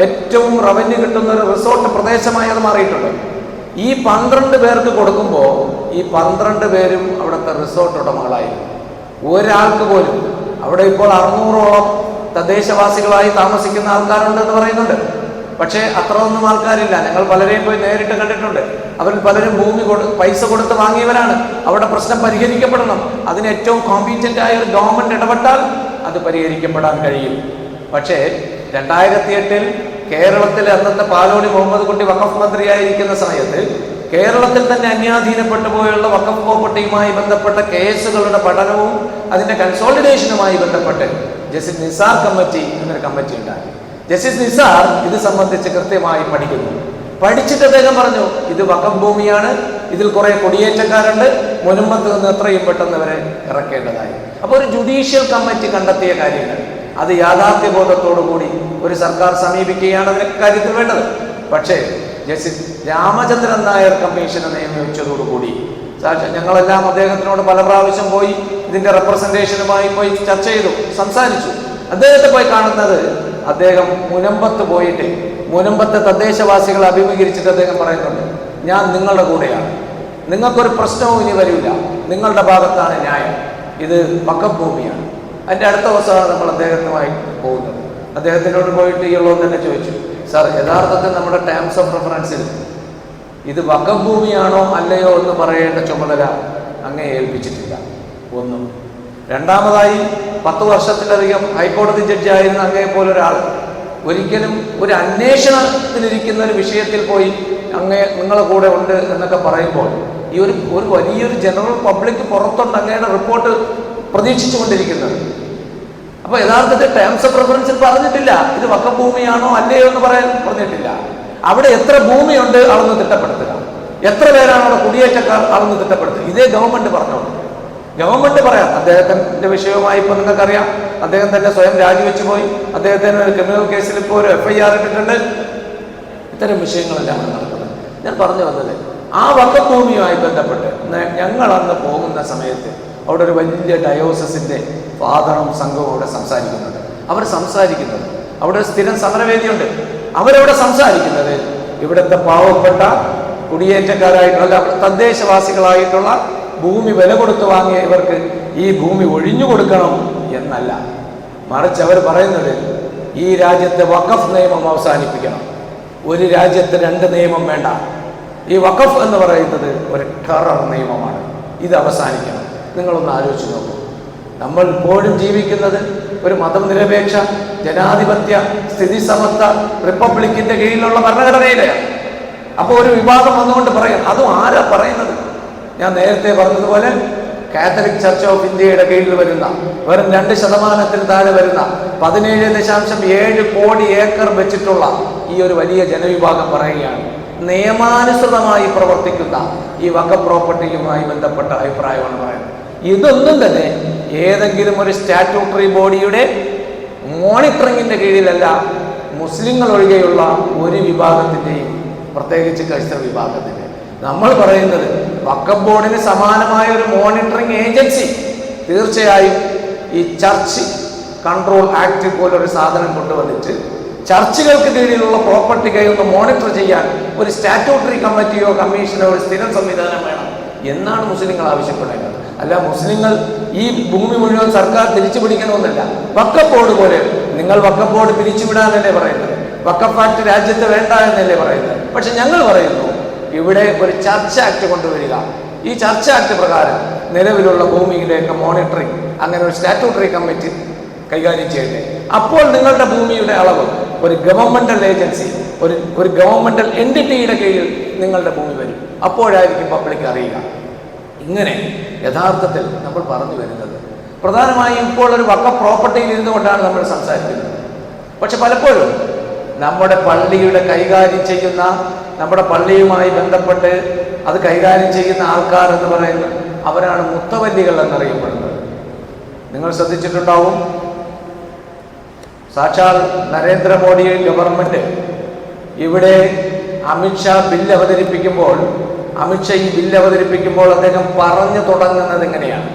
Speaker 1: ഏറ്റവും റവന്യൂ കിട്ടുന്ന ഒരു റിസോർട്ട് പ്രദേശമായി അത് മാറിയിട്ടുണ്ട്. ഈ 12 പേർക്ക് കൊടുക്കുമ്പോൾ ഈ 12 പേരും അവിടുത്തെ റിസോർട്ട് ഉടമകളായിരുന്നു. ഒരാൾക്ക് പോലും അവിടെ ഇപ്പോൾ 600ഓളം തദ്ദേശവാസികളായി താമസിക്കുന്ന ആൾക്കാരുണ്ടെന്ന് പറയുന്നുണ്ട്. പക്ഷേ അത്ര ഒന്നും ആൾക്കാരില്ല. ഞങ്ങൾ പലരെയും പോയി നേരിട്ട് കണ്ടിട്ടുണ്ട്. അവരിൽ പലരും ഭൂമി പൈസ കൊടുത്ത് വാങ്ങിയവരാണ്. അവിടെ പ്രശ്നം പരിഹരിക്കപ്പെടണം. അതിന് ഏറ്റവും കോമ്പീറ്റന്റ് ആയ ഒരു ഗവൺമെന്റ് ഇടപെട്ടാൽ അത് പരിഹരിക്കപ്പെടാൻ കഴിയും. പക്ഷേ 2008 കേരളത്തിലെ അന്നത്തെ പാലോളി മുഹമ്മദ് കുട്ടി വഖഫ് മന്ത്രിയായിരിക്കുന്ന സമയത്ത് കേരളത്തിൽ തന്നെ അന്യാധീനപ്പെട്ടു പോയുള്ള വഖഫ് പ്രോപ്പർട്ടിയുമായി ബന്ധപ്പെട്ട കേസുകളുടെ പഠനവും അതിന്റെ കൺസോളിഡേഷനുമായി ബന്ധപ്പെട്ട് ജസ്റ്റിസ് നിസാർ കമ്മിറ്റി എന്നൊരു കമ്മിറ്റി ഉണ്ടായി. ജസ്റ്റിസ് നിസാർ ഇത് സംബന്ധിച്ച് കൃത്യമായി പഠിച്ചിട്ട് അദ്ദേഹം പറഞ്ഞു, ഇത് വഖഫ് ഭൂമിയാണ്, ഇതിൽ കുറെ കുടിയേറ്റക്കാരുണ്ട്, മുനമ്പത്ത് നിന്ന് എത്രയും പെട്ടെന്ന് അവരെ ഇറക്കേണ്ടതായി. അപ്പോൾ ഒരു ജുഡീഷ്യൽ കമ്മിറ്റി കണ്ടെത്തിയ കാര്യങ്ങൾ അത് യാഥാർത്ഥ്യബോധത്തോടു കൂടി ഒരു സർക്കാർ സമീപിക്കുകയാണ് അതിന്റെ കാര്യത്തിൽ വേണ്ടത്. പക്ഷേ ജസ്റ്റിസ് രാമചന്ദ്രൻ നായർ കമ്മീഷനെ നിയമിച്ചതോടുകൂടി ഞങ്ങളെല്ലാം അദ്ദേഹത്തിനോട് പല പ്രാവശ്യം പോയി ഇതിന്റെ റെപ്രസെന്റേഷനുമായി പോയി ചർച്ച ചെയ്തു, സംസാരിച്ചു. അദ്ദേഹത്തെ പോയി കാണുന്നത്, അദ്ദേഹം മുനമ്പത്ത് പോയിട്ട് മുനമ്പത്തെ തദ്ദേശവാസികളെ അഭിമുഖീകരിച്ചിട്ട് അദ്ദേഹം പറയുന്നുണ്ട്, ഞാൻ നിങ്ങളുടെ കൂടെയാണ്, നിങ്ങൾക്കൊരു പ്രശ്നവും ഇനി വരില്ല, നിങ്ങളുടെ ഭാഗത്താണ് ന്യായം, ഇത് വഖഫ് ഭൂമിയാണ്. അതിൻ്റെ അടുത്ത ദിവസമാണ് നമ്മൾ അദ്ദേഹത്തുമായി പോകുന്നത്. അദ്ദേഹത്തിനോട് പോയിട്ട് ഈ ഉള്ളതെന്ന് തന്നെ ചോദിച്ചു, സാർ യഥാർത്ഥത്തിൽ നമ്മുടെ ടേംസ് ഓഫ് റെഫറൻസിൽ ഇത് വഖഫ് ഭൂമിയാണോ അല്ലയോ എന്ന് പറയേണ്ട ചുമതല അങ്ങേ ഏൽപ്പിച്ചിട്ടില്ല. ഒന്നും. രണ്ടാമതായി 10 വർഷത്തിലധികം ഹൈക്കോടതി ജഡ്ജിയായിരുന്ന അങ്ങേ പോലൊരാൾ ഒരിക്കലും ഒരു അന്വേഷണത്തിലിരിക്കുന്ന ഒരു വിഷയത്തിൽ പോയി നിങ്ങളെ കൂടെ ഉണ്ട് എന്നൊക്കെ പറയുമ്പോൾ ഈ ഒരു വലിയൊരു ജനറൽ പബ്ലിക് പുറത്തുണ്ട് അങ്ങയുടെ റിപ്പോർട്ട് പ്രതീക്ഷിച്ചു കൊണ്ടിരിക്കുന്നത്. അപ്പൊ യഥാർത്ഥത്തിൽ ടേംസ് ഓഫ് റെഫറൻസിൽ പറഞ്ഞിട്ടില്ല ഇത് വഖഫ് ഭൂമിയാണോ അല്ലയോ എന്ന് പറഞ്ഞിട്ടില്ല. അവിടെ എത്ര ഭൂമിയുണ്ട് അളന്ന് തിട്ടപ്പെടുത്തുക, എത്ര പേരാണ് അവിടെ കുടിയേറ്റക്കാർ അളന്ന് തിട്ടപ്പെടുത്തുക, ഇതേ ഗവൺമെന്റ് പറഞ്ഞോളൂ. ഗവൺമെന്റ് പറയാം. അദ്ദേഹത്തിന്റെ വിഷയവുമായി ഇപ്പൊ നിങ്ങൾക്കറിയാം, അദ്ദേഹം തന്നെ സ്വയം രാജിവെച്ചു പോയി. അദ്ദേഹത്തിന് ഒരു ക്രിമിനൽ കേസിൽ ഇപ്പോൾ ഒരു FIR ഇട്ടിട്ടുണ്ട്. ഇത്തരം വിഷയങ്ങളെല്ലാം നടക്കുന്നത്. ഞാൻ പറഞ്ഞു വന്നത്, ആ വഖഫ് ഭൂമിയുമായി ബന്ധപ്പെട്ട് ഞങ്ങൾ അന്ന് പോകുന്ന സമയത്ത് അവിടെ ഒരു വലിയ ഡയോസസിന്റെ ഫാദറും സംഘവും അവിടെ സംസാരിക്കുന്നുണ്ട്. അവിടെ ഒരു സ്ഥിരം സമരവേദിയുണ്ട്. അവരവിടെ സംസാരിക്കുന്നത് ഇവിടുത്തെ പാവപ്പെട്ട കുടിയേറ്റക്കാരായിട്ടുള്ള തദ്ദേശവാസികളായിട്ടുള്ള ഭൂമി വില കൊടുത്ത് വാങ്ങിയ ഇവർക്ക് ഈ ഭൂമി ഒഴിഞ്ഞു കൊടുക്കണം എന്നല്ല, മറിച്ച് അവർ പറയുന്നത് ഈ രാജ്യത്തെ വഖഫ് നിയമം അവസാനിപ്പിക്കണം. ഒരു രാജ്യത്ത് 2 നിയമം വേണ്ട. ഈ വഖഫ് എന്ന് പറയുന്നത് ഒരു ടെറർ നിയമമാണ്. ഇത് അവസാനിക്കണം. നിങ്ങളൊന്ന് ആലോചിച്ച് നോക്കൂ. നമ്മൾ ഇപ്പോഴും ജീവിക്കുന്നത് ഒരു മതനിരപേക്ഷ ജനാധിപത്യ സ്ഥിതിസമത്വ റിപ്പബ്ലിക്കിന്റെ കീഴിലുള്ള ഭരണഘടനയിലാണ്. അപ്പോൾ ഒരു വിവാദം വന്നുകൊണ്ട് പറയാം, അതും ആരാ പറയുന്നത്? ഞാൻ നേരത്തെ പറഞ്ഞതുപോലെ കാത്തലിക് ചർച്ച് ഓഫ് ഇന്ത്യയുടെ കീഴിൽ വരുന്ന വെറും 2% താഴെ വരുന്ന 17.7 കോടി ഏക്കർ വെച്ചിട്ടുള്ള ഈ ഒരു വലിയ ജനവിഭാഗം പറയുകയാണ്, നിയമാനുസൃതമായി പ്രവർത്തിക്കുന്ന ഈ വഖഫ് പ്രോപ്പർട്ടിയുമായി ബന്ധപ്പെട്ട അഭിപ്രായമാണ് പറയുന്നത്. ഇതൊന്നും തന്നെ ഏതെങ്കിലും ഒരു സ്റ്റാറ്റ്യൂട്ടറി ബോഡിയുടെ മോണിറ്ററിങ്ങിന്റെ കീഴിലല്ല, മുസ്ലിങ്ങൾ ഒഴികെയുള്ള ഒരു വിഭാഗത്തിന്റെയും, പ്രത്യേകിച്ച് ക്രൈസ്തവ വിഭാഗത്തിന്റെ. നമ്മൾ പറയുന്നത് വഖഫ് ബോർഡിന് സമാനമായ ഒരു മോണിറ്ററിംഗ് ഏജൻസി തീർച്ചയായും ഈ ചർച്ച് കൺട്രോൾ ആക്ട് പോലൊരു സാധനം കൊണ്ടുവന്നിട്ട് ചർച്ചുകൾക്ക് കീഴിലുള്ള പ്രോപ്പർട്ടി ഒന്ന് മോണിറ്റർ ചെയ്യാൻ ഒരു സ്റ്റാറ്റ്യൂട്ടറി കമ്മിറ്റിയോ കമ്മീഷനോ ഒരു സ്ഥിരം സംവിധാനം വേണം എന്നാണ് മുസ്ലിങ്ങൾ ആവശ്യപ്പെടേണ്ടത്. അല്ല മുസ്ലിങ്ങൾ ഈ ഭൂമി മുഴുവൻ സർക്കാർ തിരിച്ചു പിടിക്കണമെന്നല്ല. വഖഫ് ബോർഡ് പോലെ നിങ്ങൾ വഖഫ് ബോർഡ് പിരിച്ചുവിടാനല്ലേ പറയുന്നത്, വഖഫ് ആക്ട് രാജ്യത്ത് വേണ്ട എന്നല്ലേ പറയുന്നത്. പക്ഷെ ഞങ്ങൾ പറയുന്നു ഇവിടെ ഒരു ചർച്ച് ആക്ട് കൊണ്ടുവരിക. ഈ ചർച്ച് ആക്ട് പ്രകാരം നിലവിലുള്ള ഭൂമിയിലേക്ക് മോണിറ്ററിങ് അങ്ങനെ ഒരു സ്റ്റാറ്റ്യൂട്ടറി കമ്മിറ്റി കൈകാര്യം ചെയ്യട്ടെ. അപ്പോൾ നിങ്ങളുടെ ഭൂമിയുടെ അളവ് ഒരു ഗവൺമെന്റൽ ഏജൻസി, ഒരു ഗവൺമെന്റൽ എൻറ്റിറ്റിയുടെ കീഴിൽ നിങ്ങളുടെ ഭൂമി വരും. അപ്പോഴായിരിക്കും പബ്ലിക് അറിയുക. ഇങ്ങനെ യഥാർത്ഥത്തിൽ നമ്മൾ പറഞ്ഞു വരുന്നത് പ്രധാനമായും ഇപ്പോൾ ഒരു വഖഫ് പ്രോപ്പർട്ടിയിൽ ഇരുന്നു കൊണ്ടാണ് നമ്മൾ സംസാരിക്കുന്നത്. പക്ഷെ പലപ്പോഴും നമ്മുടെ പള്ളിയുടെ കൈകാര്യം ചെയ്യുന്ന, നമ്മുടെ പള്ളിയുമായി ബന്ധപ്പെട്ട് അത് കൈകാര്യം ചെയ്യുന്ന ആൾക്കാർ എന്ന് പറയുന്നത് അവരാണ് മുത്തവല്ലികൾ എന്നറിയപ്പെടുന്നത്. നിങ്ങൾ ശ്രദ്ധിച്ചിട്ടുണ്ടാവും, സാക്ഷാൽ നരേന്ദ്രമോദി ഗവൺമെന്റ് ഇവിടെ അമിത്ഷാ ബില്ല് അവതരിപ്പിക്കുമ്പോൾ ഈ ബില്ല് അവതരിപ്പിക്കുമ്പോൾ അദ്ദേഹം പറഞ്ഞു തുടങ്ങുന്നത് എങ്ങനെയാണ്?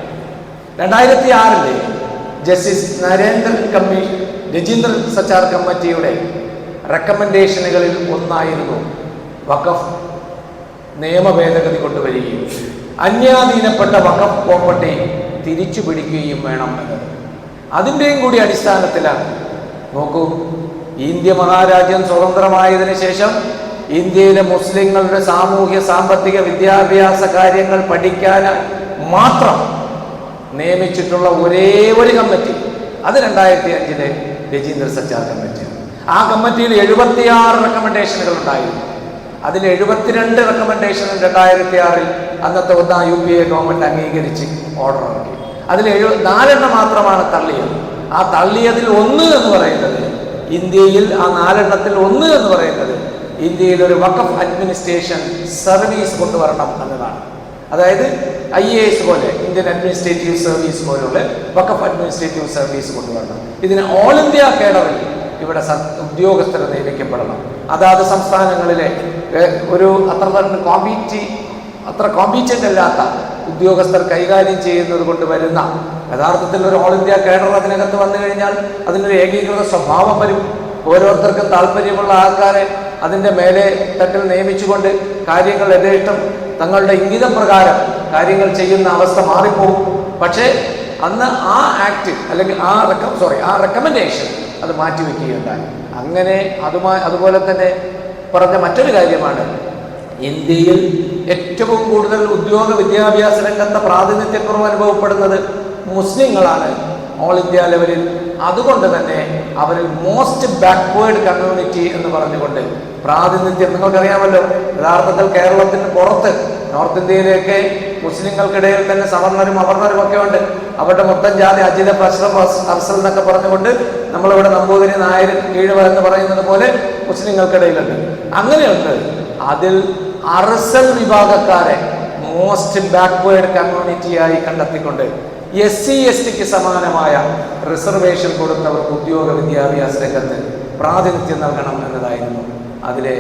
Speaker 1: 2006 ജസ്റ്റിസ് രജീന്ദ്ര സച്ചാർ കമ്മിറ്റിയുടെ റെക്കമെൻഡേഷനുകളിൽ ഒന്നായിരുന്നു വഖഫ് നിയമ ഭേദഗതി കൊണ്ടുവരികയും അന്യാധീനപ്പെട്ട വഖഫ് പ്രോപ്പർട്ടി തിരിച്ചു പിടിക്കുകയും വേണം എന്നത്. അതിൻ്റെയും കൂടി അടിസ്ഥാനത്തിലാണ് നോക്കൂ, ഇന്ത്യ മഹാരാജ്യം സ്വതന്ത്രമായതിനു ശേഷം ഇന്ത്യയിലെ മുസ്ലിങ്ങളുടെ സാമൂഹ്യ സാമ്പത്തിക വിദ്യാഭ്യാസ കാര്യങ്ങൾ പഠിക്കാൻ മാത്രം നിയമിച്ചിട്ടുള്ള ഒരേ ഒരു കമ്മിറ്റി, അത് 2005 രജീന്ദ്ര സച്ചാർ കമ്മിറ്റിയാണ്. ആ കമ്മിറ്റിയിൽ 76 റെക്കമെൻഡേഷനുകൾ ഉണ്ടായിരുന്നു. അതിൽ 72 റെക്കമെൻഡേഷനും 2006 അന്നത്തെ ഒന്നാം UPA ഗവൺമെന്റ് അംഗീകരിച്ച് ഓർഡർ ഇറക്കി. അതിൽ 4 മാത്രമാണ് തള്ളിയത്. ആ തള്ളിയതിൽ 1 എന്ന് പറയുന്നത് ഇന്ത്യയിൽ, ആ 4 1 എന്ന് പറയുന്നത് ഇന്ത്യയിൽ ഒരു വഖഫ് അഡ്മിനിസ്ട്രേഷൻ സർവീസ് കൊണ്ടുവരണം എന്നതാണ്. അതായത് IAS പോലെ, ഇന്ത്യൻ അഡ്മിനിസ്ട്രേറ്റീവ് സർവീസ് പോലുള്ള വഖഫ് അഡ്മിനിസ്ട്രേറ്റീവ് സർവീസ് കൊണ്ടുവരണം. ഇതിന് ഓൾ ഇന്ത്യ കേഡറിൽ ഇവിടെ ഉദ്യോഗസ്ഥർ നിയമിക്കപ്പെടണം. അതാത് സംസ്ഥാനങ്ങളിലെ ഒരു അത്ര കോമ്പീറ്റന്റ് അല്ലാത്ത ഉദ്യോഗസ്ഥർ കൈകാര്യം ചെയ്യുന്നത് കൊണ്ട് വരുന്ന യഥാർത്ഥത്തിൽ ഒരു ഓൾ ഇന്ത്യ കേഡർ അതിനകത്ത് വന്നു കഴിഞ്ഞാൽ അതിനൊരു ഏകീകൃത സ്വഭാവം വരും. ഓരോരുത്തർക്കും താല്പര്യമുള്ള ആൾക്കാരെ അതിൻ്റെ മേലെ തട്ടിൽ നിയമിച്ചുകൊണ്ട് കാര്യങ്ങൾ യഥേഷ്ടം തങ്ങളുടെ ഇംഗിതപ്രകാരം കാര്യങ്ങൾ ചെയ്യുന്ന അവസ്ഥ മാറിപ്പോകും. പക്ഷേ അന്ന് ആ ആക്ട് അല്ലെങ്കിൽ ആ റെക്കമെൻഡേഷൻ അത് മാറ്റിവെക്കുകയുണ്ടായി. അങ്ങനെ അതുപോലെ തന്നെ പറഞ്ഞ മറ്റൊരു കാര്യമാണ്, ഇന്ത്യയിൽ ഏറ്റവും കൂടുതൽ ഉദ്യോഗ വിദ്യാഭ്യാസ രംഗത്തെ പ്രാതിനിധ്യക്കുറവ് അനുഭവപ്പെടുന്നത് മുസ്ലിങ്ങളാണ് ഓൾ ഇന്ത്യ ലെവലിൽ. അതുകൊണ്ട് തന്നെ അവരിൽ മോസ്റ്റ് ബാക്ക്വേർഡ് കമ്മ്യൂണിറ്റി എന്ന് പറഞ്ഞുകൊണ്ട് പ്രാതിനിധ്യം, നിങ്ങൾക്കറിയാമല്ലോ, യഥാർത്ഥത്തിൽ കേരളത്തിന് പുറത്ത് നോർത്ത് ഇന്ത്യയിലേക്ക് മുസ്ലിങ്ങൾക്കിടയിൽ തന്നെ സവർണരും അവർണരും ഒക്കെ ഉണ്ട്. അവരുടെ മൊത്തം ജാതി അജിത അർസൽ എന്നൊക്കെ പറഞ്ഞുകൊണ്ട് നമ്മളിവിടെ നമ്പൂതിരി നായർ കീഴവ എന്ന് പറയുന്നത് പോലെ മുസ്ലിങ്ങൾക്കിടയിലുണ്ട്. അങ്ങനെയുണ്ട്. അതിൽ അർസൽ വിഭാഗക്കാരെ മോസ്റ്റ് ബാക്ക്വേർഡ് കമ്മ്യൂണിറ്റിയായി കണ്ടെത്തിക്കൊണ്ട് SC/ST സമാനമായ റിസർവേഷൻ കൊടുത്തവർക്ക് ഉദ്യോഗ വിദ്യാഭ്യാസ രംഗത്ത് പ്രാതിനിധ്യം നൽകണം എന്നതായിരുന്നു അതിലെ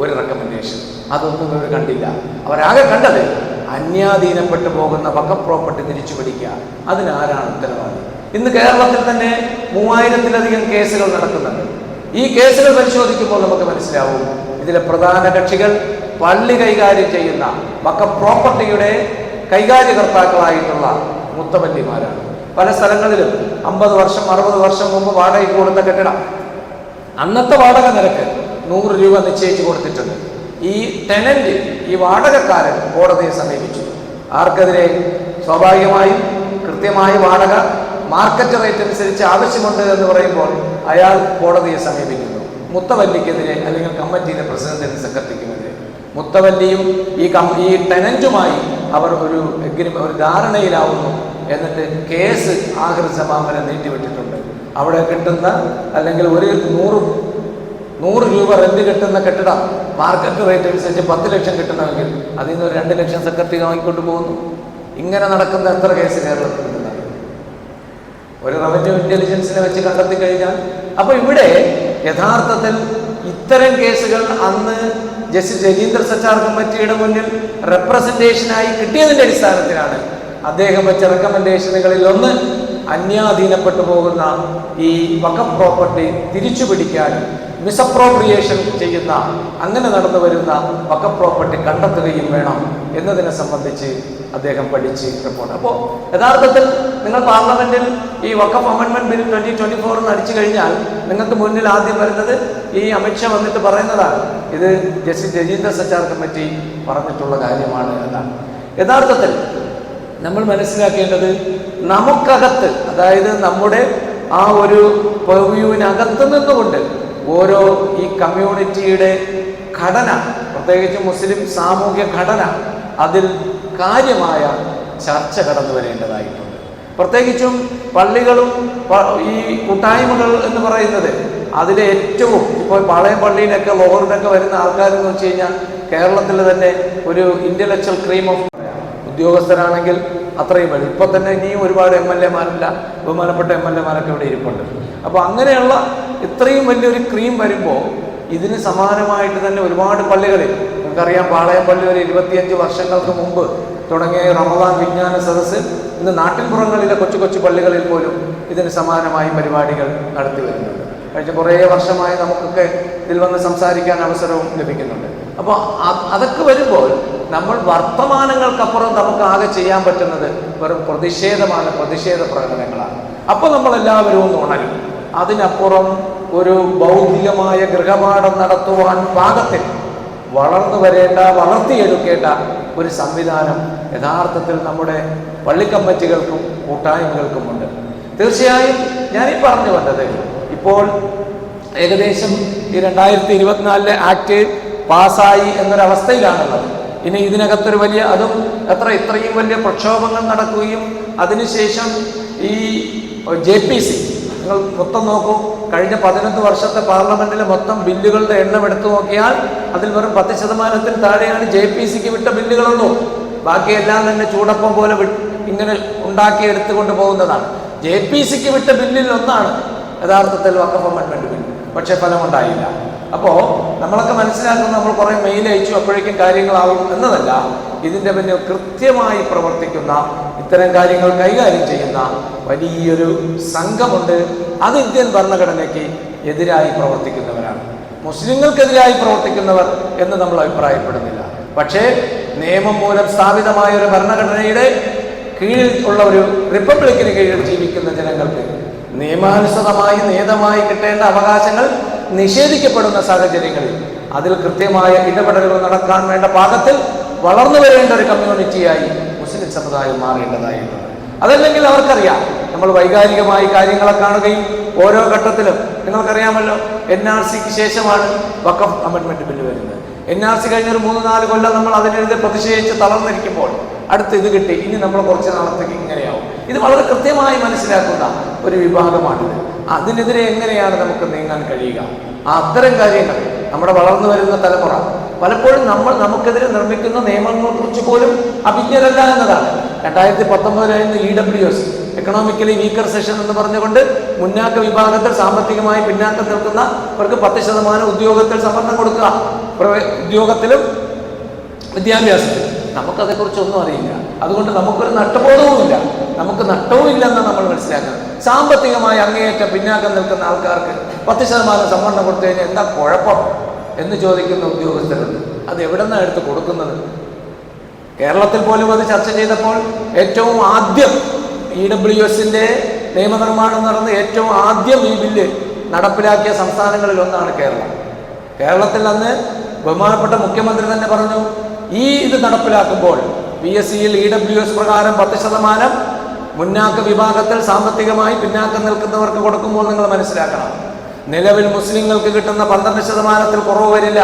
Speaker 1: ഒരു റെക്കമെൻഡേഷൻ. അതൊന്നും ഇവർ കണ്ടില്ല. അവരാകെ കണ്ടത് അന്യാധീനപ്പെട്ടു പോകുന്ന വഖഫ് പ്രോപ്പർട്ടി തിരിച്ചു പിടിക്കുക. അതിനാരാണ് ഉത്തരവാദി? ഇന്ന് കേരളത്തിൽ തന്നെ 3000-ലധികം കേസുകൾ നടക്കുന്നുണ്ട്. ഈ കേസുകൾ പരിശോധിക്കുമ്പോൾ നമുക്ക് മനസ്സിലാവും ഇതിലെ പ്രധാന കക്ഷികൾ പള്ളി കൈകാര്യം ചെയ്യുന്ന വഖഫ് പ്രോപ്പർട്ടിയുടെ കൈകാര്യകർത്താക്കളായിട്ടുള്ള മുത്തവല്ലിമാരാണ്. പല സ്ഥലങ്ങളിലും 50 വർഷം 60 വർഷം മുമ്പ് വാടകയ്ക്ക് കൊടുത്ത കെട്ടിടം അന്നത്തെ വാടക നിരക്ക് 100 രൂപ നിശ്ചയിച്ചു കൊടുത്തിട്ടുണ്ട്. ഈ ടെനന്റ്, ഈ വാടകക്കാരൻ കോടതിയെ സമീപിച്ചു. ആർക്കെതിരെ? സ്വാഭാവികമായും കൃത്യമായ വാടക മാർക്കറ്റ് റേറ്റ് അനുസരിച്ച് ആവശ്യമുണ്ട് എന്ന് പറയുമ്പോൾ അയാൾ കോടതിയെ സമീപിക്കുന്നു. മുത്തവല്ലിക്കെതിരെ അല്ലെങ്കിൽ കമ്മിറ്റിയിലെ പ്രസിഡന്റിനും സെക്രട്ടറിക്കുമെതിരെ. മുത്തവല്ലിയും ഈ ടെനന്റുമായി അവർ ഒരു ധാരണയിലാവുന്നു. എന്നിട്ട് കേസ് ആഖിർ സമാം വരെ നീട്ടിവിട്ടിട്ടുണ്ട്. അവിടെ കിട്ടുന്ന അല്ലെങ്കിൽ ഒരു 100 രൂപ റെന്റ് കിട്ടുന്ന കെട്ടിടം മാർക്കറ്റ് റേറ്റ് അനുസരിച്ച് 10 ലക്ഷം കിട്ടണമെങ്കിൽ അതിൽ നിന്ന് 2 ലക്ഷം സെക്രട്ടറി വാങ്ങിക്കൊണ്ട് പോകുന്നു. ഇങ്ങനെ നടക്കുന്ന എത്ര കേസ് കേരളത്തിൽ കിട്ടുന്നത്? ഒരു റവന്യൂ ഇന്റലിജൻസിനെ വെച്ച് കണ്ടെത്തി കഴിഞ്ഞാൽ. അപ്പോൾ ഇവിടെ യഥാർത്ഥത്തിൽ ഇത്തരം കേസുകൾ അന്ന് ജസ്റ്റിസ് രജീന്ദ്ര സച്ചാർ കമ്മിറ്റിയുടെ മുന്നിൽ റെപ്രസെന്റേഷനായി കിട്ടിയതിന്റെ അടിസ്ഥാനത്തിലാണ് അദ്ദേഹം വെച്ച റെക്കമെൻഡേഷനുകളിൽ ഒന്ന് അന്യാധീനപ്പെട്ടു പോകുന്ന ഈ വഖഫ് പ്രോപ്പർട്ടി തിരിച്ചു പിടിക്കാനും മിസ്അപ്രോപ്രിയേഷൻ ചെയ്യുന്ന അങ്ങനെ നടന്നു വരുന്ന വഖഫ് പ്രോപ്പർട്ടി കണ്ടെത്തുകയും വേണം എന്നതിനെ സംബന്ധിച്ച് അദ്ദേഹം പഠിച്ച് റിപ്പോർട്ട്. അപ്പോൾ യഥാർത്ഥത്തിൽ നിങ്ങൾ പാർലമെന്റിൽ ഈ വഖഫ് അമെൻമെന്റ് ബിൽ 2024 അടിച്ചു കഴിഞ്ഞാൽ നിങ്ങൾക്ക് മുന്നിൽ ആദ്യം വരുന്നത് ഈ അമിത്ഷാ വന്നിട്ട് പറയുന്നതാണ്, ഇത് ജസ്റ്റിസ് രജീന്ദ്ര സച്ചാർ കമ്മിറ്റി പറഞ്ഞിട്ടുള്ള കാര്യമാണ് എന്നാണ്. യഥാർത്ഥത്തിൽ നമ്മൾ മനസ്സിലാക്കേണ്ടത് നമുക്കകത്ത്, അതായത് നമ്മുടെ ആ ഒരു പെർവ്യൂവിനകത്ത് നിന്നുകൊണ്ട് ഓരോ ഈ കമ്മ്യൂണിറ്റിയുടെ ഘടന, പ്രത്യേകിച്ച് മുസ്ലിം സാമൂഹ്യ ഘടന, അതിൽ കാര്യമായ ചർച്ച കടന്നു വരേണ്ടതായിട്ടുണ്ട്. പ്രത്യേകിച്ചും പള്ളികളും ഈ കൂട്ടായ്മകൾ എന്ന് പറയുന്നത് അതിലെ ഏറ്റവും ഇപ്പോൾ പാളയം പള്ളിയിലൊക്കെ ലോഹറിനൊക്കെ വരുന്ന ആൾക്കാരെന്ന് വെച്ച് കഴിഞ്ഞാൽ കേരളത്തിൽ തന്നെ ഒരു ഇന്റലക്ച്വൽ ക്രീം ഓഫ് ഉദ്യോഗസ്ഥരാണെങ്കിൽ അത്രയും വരും. ഇപ്പൊ തന്നെ ഇനിയും ഒരുപാട് MLA-മാരില്ല, ബഹുമാനപ്പെട്ട MLA-മാരൊക്കെ ഇവിടെ ഇരിപ്പുണ്ട്. അപ്പോൾ അങ്ങനെയുള്ള ഇത്രയും വലിയൊരു ക്രീം വരുമ്പോൾ ഇതിന് സമാനമായിട്ട് തന്നെ ഒരുപാട് പള്ളികളിൽ, നമുക്കറിയാം പാളയം പള്ളി ഒരു 25 വർഷങ്ങൾക്ക് മുമ്പ് തുടങ്ങിയ റമദാൻ വിജ്ഞാന സദസ്സ് ഇന്ന് നാട്ടിൻപുറങ്ങളിലെ കൊച്ചു കൊച്ചു പള്ളികളിൽ പോലും ഇതിന് സമാനമായി പരിപാടികൾ നടത്തി വരുന്നുണ്ട്. കഴിഞ്ഞ കുറേ വർഷമായി നമുക്കൊക്കെ ഇതിൽ വന്ന് സംസാരിക്കാൻ അവസരവും ലഭിക്കുന്നുണ്ട്. അപ്പോൾ അതൊക്കെ വരുമ്പോൾ നമ്മൾ വർത്തമാനങ്ങൾക്കപ്പുറം നമുക്ക് ആകെ ചെയ്യാൻ പറ്റുന്നത് വെറും പ്രതിഷേധ പ്രകടനങ്ങളാണ്. അപ്പോൾ നമ്മളെല്ലാവരും ഒന്ന് ഉണരും. അതിനപ്പുറം ഒരു ബൗദ്ധികമായ ഗൃഹപാഠം നടത്തുവാൻ പാകത്തിൽ വളർത്തിയെടുക്കേണ്ട ഒരു സംവിധാനം യഥാർത്ഥത്തിൽ നമ്മുടെ പള്ളിക്കമ്മിറ്റികൾക്കും കൂട്ടായ്മകൾക്കുമുണ്ട്. തീർച്ചയായും ഞാനീ പറഞ്ഞു വന്നത്, ഇപ്പോൾ ഏകദേശം ഈ 2024 ആക്ട് പാസ്സായി എന്നൊരവസ്ഥയിലാണുള്ളത്. ഇനി ഇതിനകത്തൊരു വലിയ ഇത്രയും വലിയ പ്രക്ഷോഭങ്ങൾ നടക്കുകയും അതിനുശേഷം ഈ JPC നിങ്ങൾ മൊത്തം നോക്കൂ, കഴിഞ്ഞ 11 വർഷത്തെ പാർലമെന്റിലെ മൊത്തം ബില്ലുകളുടെ എണ്ണം എടുത്തു നോക്കിയാൽ അതിൽ വെറും 10% താഴെയാണ് JPCക്ക് വിട്ട ബില്ലുകളുള്ളൂ. ബാക്കിയെല്ലാം തന്നെ ചൂടപ്പം പോലെ ഇങ്ങനെ ഉണ്ടാക്കിയെടുത്തുകൊണ്ട് പോകുന്നതാണ്. JPCക്ക് വിട്ട ബില്ലിൽ ഒന്നാണ് യഥാർത്ഥത്തിൽ വഖഫ് അമെൻമെന്റ് ബിൽ. പക്ഷെ ഫലമുണ്ടായില്ല. അപ്പോൾ നമ്മളൊക്കെ മനസ്സിലാക്കുന്നത് നമ്മൾ കുറേ മെയിൽ അയച്ചു അപ്പോഴേക്കും കാര്യങ്ങളാവും എന്നതല്ല. ഇതിൻ്റെ പിന്നിൽ കൃത്യമായി പ്രവർത്തിക്കുന്ന, ഇത്തരം കാര്യങ്ങൾ കൈകാര്യം ചെയ്യുന്ന വലിയൊരു സംഘമുണ്ട്. അത് ഇന്ത്യൻ ഭരണഘടനയ്ക്ക് എതിരായി പ്രവർത്തിക്കുന്നവരാണ്. മുസ്ലിങ്ങൾക്കെതിരായി പ്രവർത്തിക്കുന്നവർ എന്ന് നമ്മൾ അഭിപ്രായപ്പെടുന്നില്ല. പക്ഷേ നിയമം മൂലം സ്ഥാപിതമായ ഒരു ഭരണഘടനയുടെ കീഴിൽ ഉള്ള ഒരു റിപ്പബ്ലിക്കിന് കീഴിൽ ജീവിക്കുന്ന ജനങ്ങൾക്ക് നിയമാനുസൃതമായി നിയതമായി കിട്ടേണ്ട അവകാശങ്ങൾ നിഷേധിക്കപ്പെടുന്ന സാഹചര്യങ്ങളിൽ അതിൽ കൃത്യമായ ഇടപെടലുകൾ നടക്കാൻ വേണ്ട പാകത്തിൽ വളർന്നു വരേണ്ട ഒരു കമ്മ്യൂണിറ്റിയായി മുസ്ലിം സമുദായം മാറേണ്ടതായിട്ടുണ്ട്. അതല്ലെങ്കിൽ അവർക്കറിയാം, നമ്മൾ വൈകാരികമായി കാര്യങ്ങളെ കാണുകയും ഓരോ ഘട്ടത്തിലും നിങ്ങൾക്കറിയാമല്ലോ, NRCക്ക് ശേഷമാണ് വഖഫ് അമെൻമെന്റ് ബില്ല് വരുന്നത്. NRC കഴിഞ്ഞൊരു 3-4 കൊല്ലം നമ്മൾ അതിനെതിരെ പ്രതിഷേധിച്ച് തളർന്നിരിക്കുമ്പോൾ അടുത്ത് ഇത് കിട്ടി, ഇനി നമ്മൾ കുറച്ച് നാളത്തേക്ക് ഇങ്ങനെയാവും. ഇത് വളരെ കൃത്യമായി മനസ്സിലാക്കുന്ന ഒരു വിഭാഗമാണിത്. അതിനെതിരെ എങ്ങനെയാണ് നമുക്ക് നീങ്ങാൻ കഴിയുക? അത്തരം കാര്യങ്ങൾ നമ്മുടെ വളർന്നു വരുന്ന തലമുറ പലപ്പോഴും നമുക്കെതിരെ നിർമ്മിക്കുന്ന നിയമങ്ങളെ കുറിച്ച് പോലും അഭിജ്ഞരല്ല എന്നതാണ്. 2019 EWS എക്കണോമിക്കലി വീക്കർ സെഷൻ എന്ന് പറഞ്ഞുകൊണ്ട് മുന്നാക്ക വിഭാഗത്തിൽ സാമ്പത്തികമായി പിന്നാക്കം നിൽക്കുന്നവർക്ക് 10% ഉദ്യോഗത്തിൽ സംവരണം കൊടുക്കുക, ഉദ്യോഗത്തിലും വിദ്യാഭ്യാസത്തിലും. നമുക്കതേക്കുറിച്ചൊന്നും അറിയില്ല. അതുകൊണ്ട് നമുക്കൊരു നഷ്ടബോധവുമില്ല, നമുക്ക് നഷ്ടവും ഇല്ലെന്ന് നമ്മൾ മനസ്സിലാക്കണം. സാമ്പത്തികമായി അങ്ങേയറ്റം പിന്നാക്കം നിൽക്കുന്ന ആൾക്കാർക്ക് 10% സംവരണം കൊടുത്തു കഴിഞ്ഞാൽ എന്താ കുഴപ്പം എന്ന് ചോദിക്കുന്ന ഉദ്യോഗസ്ഥരുണ്ട്. അത് എവിടെ നിന്നാണ് എടുത്ത് കൊടുക്കുന്നത്? കേരളത്തിൽ പോലും അത് ചർച്ച ചെയ്തപ്പോൾ ഏറ്റവും ആദ്യം EWSന്റെ നിയമനിർമ്മാണം നടന്ന് ഏറ്റവും ആദ്യം ഈ ബില്ല് നടപ്പിലാക്കിയ സംസ്ഥാനങ്ങളിൽ ഒന്നാണ് കേരളം. കേരളത്തിൽ അന്ന് ബഹുമാനപ്പെട്ട മുഖ്യമന്ത്രി തന്നെ പറഞ്ഞു, ഇത് നടപ്പിലാക്കുമ്പോൾ PSCയിൽ EWS പ്രകാരം 10% മുന്നാക്ക വിഭാഗത്തിൽ സാമ്പത്തികമായി പിന്നാക്കം നിൽക്കുന്നവർക്ക് കൊടുക്കുമ്പോൾ നിങ്ങൾ മനസ്സിലാക്കണം, നിലവിൽ മുസ്ലിങ്ങൾക്ക് കിട്ടുന്ന 12% കുറവ് വരില്ല.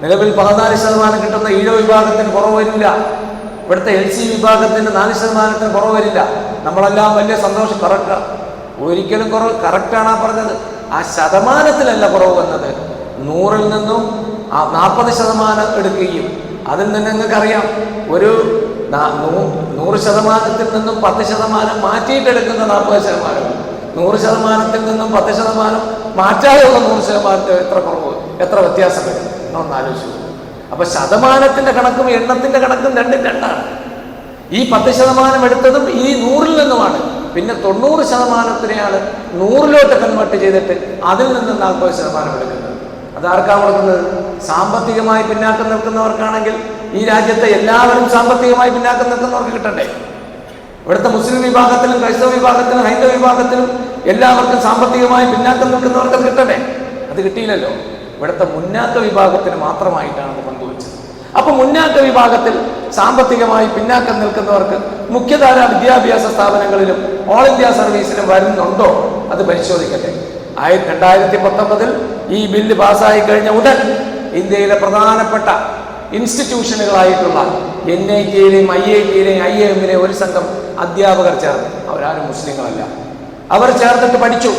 Speaker 1: നിലവിൽ 14% കിട്ടുന്ന ഈഴവ വിഭാഗത്തിന് കുറവ് വരില്ല. ഇവിടുത്തെ LC വിഭാഗത്തിന് 4% കുറവ് വരില്ല. നമ്മളെല്ലാം വലിയ സന്തോഷം. ഒരിക്കലും കുറവ് കറക്റ്റാണ് ആ പറഞ്ഞത്. ആ ശതമാനത്തിലല്ല കുറവ് വന്നത്, 100-ൽ നിന്നും 40% എടുക്കുകയും അതിൽ നിന്ന് നിങ്ങൾക്കറിയാം, ഒരു 100%-ൽ നിന്നും 10% മാറ്റിയിട്ടെടുക്കുന്ന 40%, 100%-ൽ നിന്നും 10% മാറ്റാതെയുള്ള 100% എത്ര കുറവ്, എത്ര വ്യത്യാസം വരും എന്നൊന്ന് ആലോചിച്ചു. അപ്പൊ ശതമാനത്തിന്റെ കണക്കും എണ്ണത്തിന്റെ കണക്കും രണ്ടും രണ്ടാണ്. ഈ 10% എടുത്തതും ഈ 100-ൽ നിന്നുമാണ്. പിന്നെ 90%-നെയാണ് 100-ലോട്ട് കൺവേർട്ട് ചെയ്തിട്ട് അതിൽ നിന്ന് 40% എടുക്കുന്നത്. അതാർക്കാണ് കൊടുക്കുന്നത്? സാമ്പത്തികമായി പിന്നാക്കം നിൽക്കുന്നവർക്കാണെങ്കിൽ ഈ രാജ്യത്തെ എല്ലാവരും സാമ്പത്തികമായി പിന്നാക്കം നിൽക്കുന്നവർക്ക് കിട്ടണ്ടേ? ഇവിടുത്തെ മുസ്ലിം വിഭാഗത്തിലും ക്രൈസ്തവ വിഭാഗത്തിലും ഹൈന്ദവ വിഭാഗത്തിലും എല്ലാവർക്കും സാമ്പത്തികമായി പിന്നാക്കം നിൽക്കുന്നവർക്ക് അത് കിട്ടണ്ടേ? അത് കിട്ടിയില്ലല്ലോ. ഇവിടുത്തെ മുന്നാക്ക വിഭാഗത്തിന് മാത്രമായിട്ടാണ് അത് പങ്കുവച്ചത്. അപ്പൊ മുന്നാക്ക വിഭാഗത്തിൽ സാമ്പത്തികമായി പിന്നാക്കം നിൽക്കുന്നവർക്ക് മുഖ്യധാര വിദ്യാഭ്യാസ സ്ഥാപനങ്ങളിലും ഓൾ ഇന്ത്യ സർവീസിലും വരുന്നുണ്ടോ? അത് പരിശോധിക്കട്ടെ. 2019 ഈ ബില്ല് പാസ്സായി കഴിഞ്ഞ ഉടൻ ഇന്ത്യയിലെ പ്രധാനപ്പെട്ട ഇൻസ്റ്റിറ്റ്യൂഷനുകളായിട്ടുള്ള NIT-യിലെയും IIT-യിലെയും IIM-ലെയും ഒരു സംഘം അധ്യാപകർ ചേർന്ന്, അവരാരും മുസ്ലിങ്ങളല്ല, അവർ ചേർന്നിട്ട് പഠിച്ചു.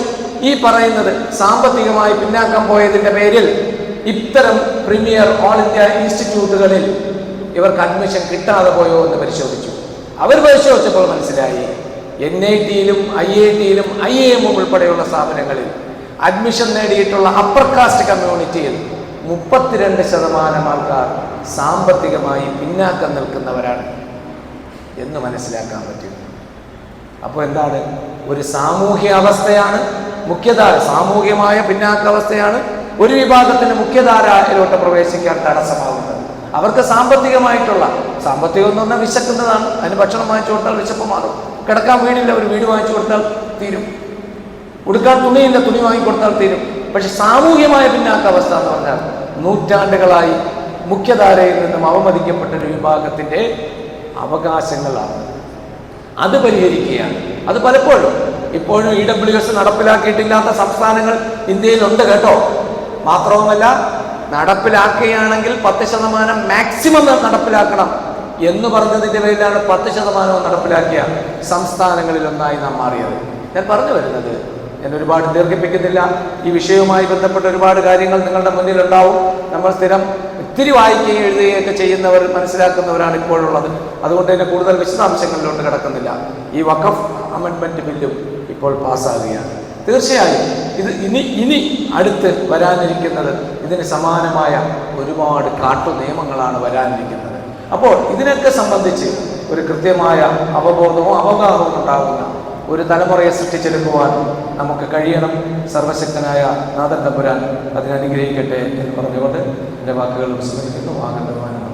Speaker 1: ഈ പറയുന്നത് സാമ്പത്തികമായി പിന്നാക്കം പോയതിന്റെ പേരിൽ ഇത്തരം പ്രീമിയർ ഓൾ ഇന്ത്യ ഇൻസ്റ്റിറ്റ്യൂട്ടുകളിൽ ഇവർക്ക് അഡ്മിഷൻ കിട്ടാതെ പോയോ എന്ന് പരിശോധിച്ചു. അവർ പരിശോധിച്ചപ്പോൾ മനസ്സിലായി NIT-യിലും IIT-യിലും IIM ഉൾപ്പെടെയുള്ള സ്ഥാപനങ്ങളിൽ അഡ്മിഷൻ നേടിയിട്ടുള്ള അപ്പർ കാസ്റ്റ് കമ്മ്യൂണിറ്റിയിൽ 32% ആൾക്കാർ സാമ്പത്തികമായി പിന്നാക്കം നിൽക്കുന്നവരാണ് എന്ന് മനസ്സിലാക്കാൻ പറ്റും. അപ്പോൾ എന്താണ്? ഒരു സാമൂഹ്യ അവസ്ഥയാണ് മുഖ്യധാര, സാമൂഹികമായ പിന്നാക്കാവസ്ഥയാണ് ഒരു വിഭാഗത്തിന് മുഖ്യധാരയിലോട്ട് പ്രവേശിക്കാൻ തടസ്സമാകുന്നത്. അവർക്ക് സാമ്പത്തികം എന്ന് പറഞ്ഞാൽ വിശക്കുന്നതാണ്. അതിന് ഭക്ഷണം വാങ്ങിച്ചു കൊടുത്താൽ വിശപ്പ് മാറും. കിടക്കാൻ വീടില്ല, ഒരു വീട് വാങ്ങിച്ചു കൊടുത്താൽ തീരും. ഉടുക്കാൻ തുണിയില്ല, തുണി വാങ്ങിക്കൊടുത്താൽ തീരും. പക്ഷെ സാമൂഹ്യമായ പിന്നാക്കാവസ്ഥ എന്ന് പറഞ്ഞാൽ നൂറ്റാണ്ടുകളായി മുഖ്യധാരയിൽ നിന്നും അവമതിക്കപ്പെട്ട ഒരു വിഭാഗത്തിന്റെ അവകാശങ്ങളാണ്. അത് പരിഹരിക്കുകയാണ്. അത് പലപ്പോഴും ഇപ്പോഴും EWS നടപ്പിലാക്കിയിട്ടില്ലാത്ത സംസ്ഥാനങ്ങൾ ഇന്ത്യയിലുണ്ട് കേട്ടോ. മാത്രവുമല്ല, നടപ്പിലാക്കുകയാണെങ്കിൽ 10% മാക്സിമം നടപ്പിലാക്കണം എന്ന് പറഞ്ഞതിന്റെ പേരിലാണ് 10% നടപ്പിലാക്കിയ സംസ്ഥാനങ്ങളിൽ ഒന്നായി നാം മാറിയത്. ഞാൻ പറഞ്ഞു വരുന്നത്, ഞാൻ ഒരുപാട് ദീർഘിപ്പിക്കുന്നില്ല. ഈ വിഷയവുമായി ബന്ധപ്പെട്ട ഒരുപാട് കാര്യങ്ങൾ നിങ്ങളുടെ മുന്നിലുണ്ടാവും. നമ്മൾ സ്ഥിരം ഒത്തിരി വായിക്കുകയും എഴുതുകയൊക്കെ ചെയ്യുന്നവർ, മനസ്സിലാക്കുന്നവരാണ് ഇപ്പോഴുള്ളത്. അതുകൊണ്ട് തന്നെ കൂടുതൽ വിശദാംശങ്ങളിലോട്ട് കിടക്കുന്നില്ല. ഈ വഖഫ് അമെൻഡ്മെന്റ് ബില്ലും ഇപ്പോൾ പാസ്സാകുകയാണ്. തീർച്ചയായും ഇത് ഇനി അടുത്ത് വരാനിരിക്കുന്നത് ഇതിന് സമാനമായ ഒരുപാട് കാട്ടു നിയമങ്ങളാണ് വരാനിരിക്കുന്നത്. അപ്പോൾ ഇതിനൊക്കെ സംബന്ധിച്ച് ഒരു കൃത്യമായ അവബോധവും അവഗാഹവും ഉണ്ടാകുന്ന ഒരു തലമുറയെ സൃഷ്ടിച്ചെടുക്കുവാൻ നമുക്ക് കഴിയണം. സർവശക്തനായ നാഥൻ തമ്പുരാൻ അതിനനുഗ്രഹിക്കട്ടെ എന്ന് പറഞ്ഞുകൊണ്ട് എൻ്റെ വാക്കുകൾ വിസ്മരിക്കുന്നു. ആകണ്ടവാനാണ്.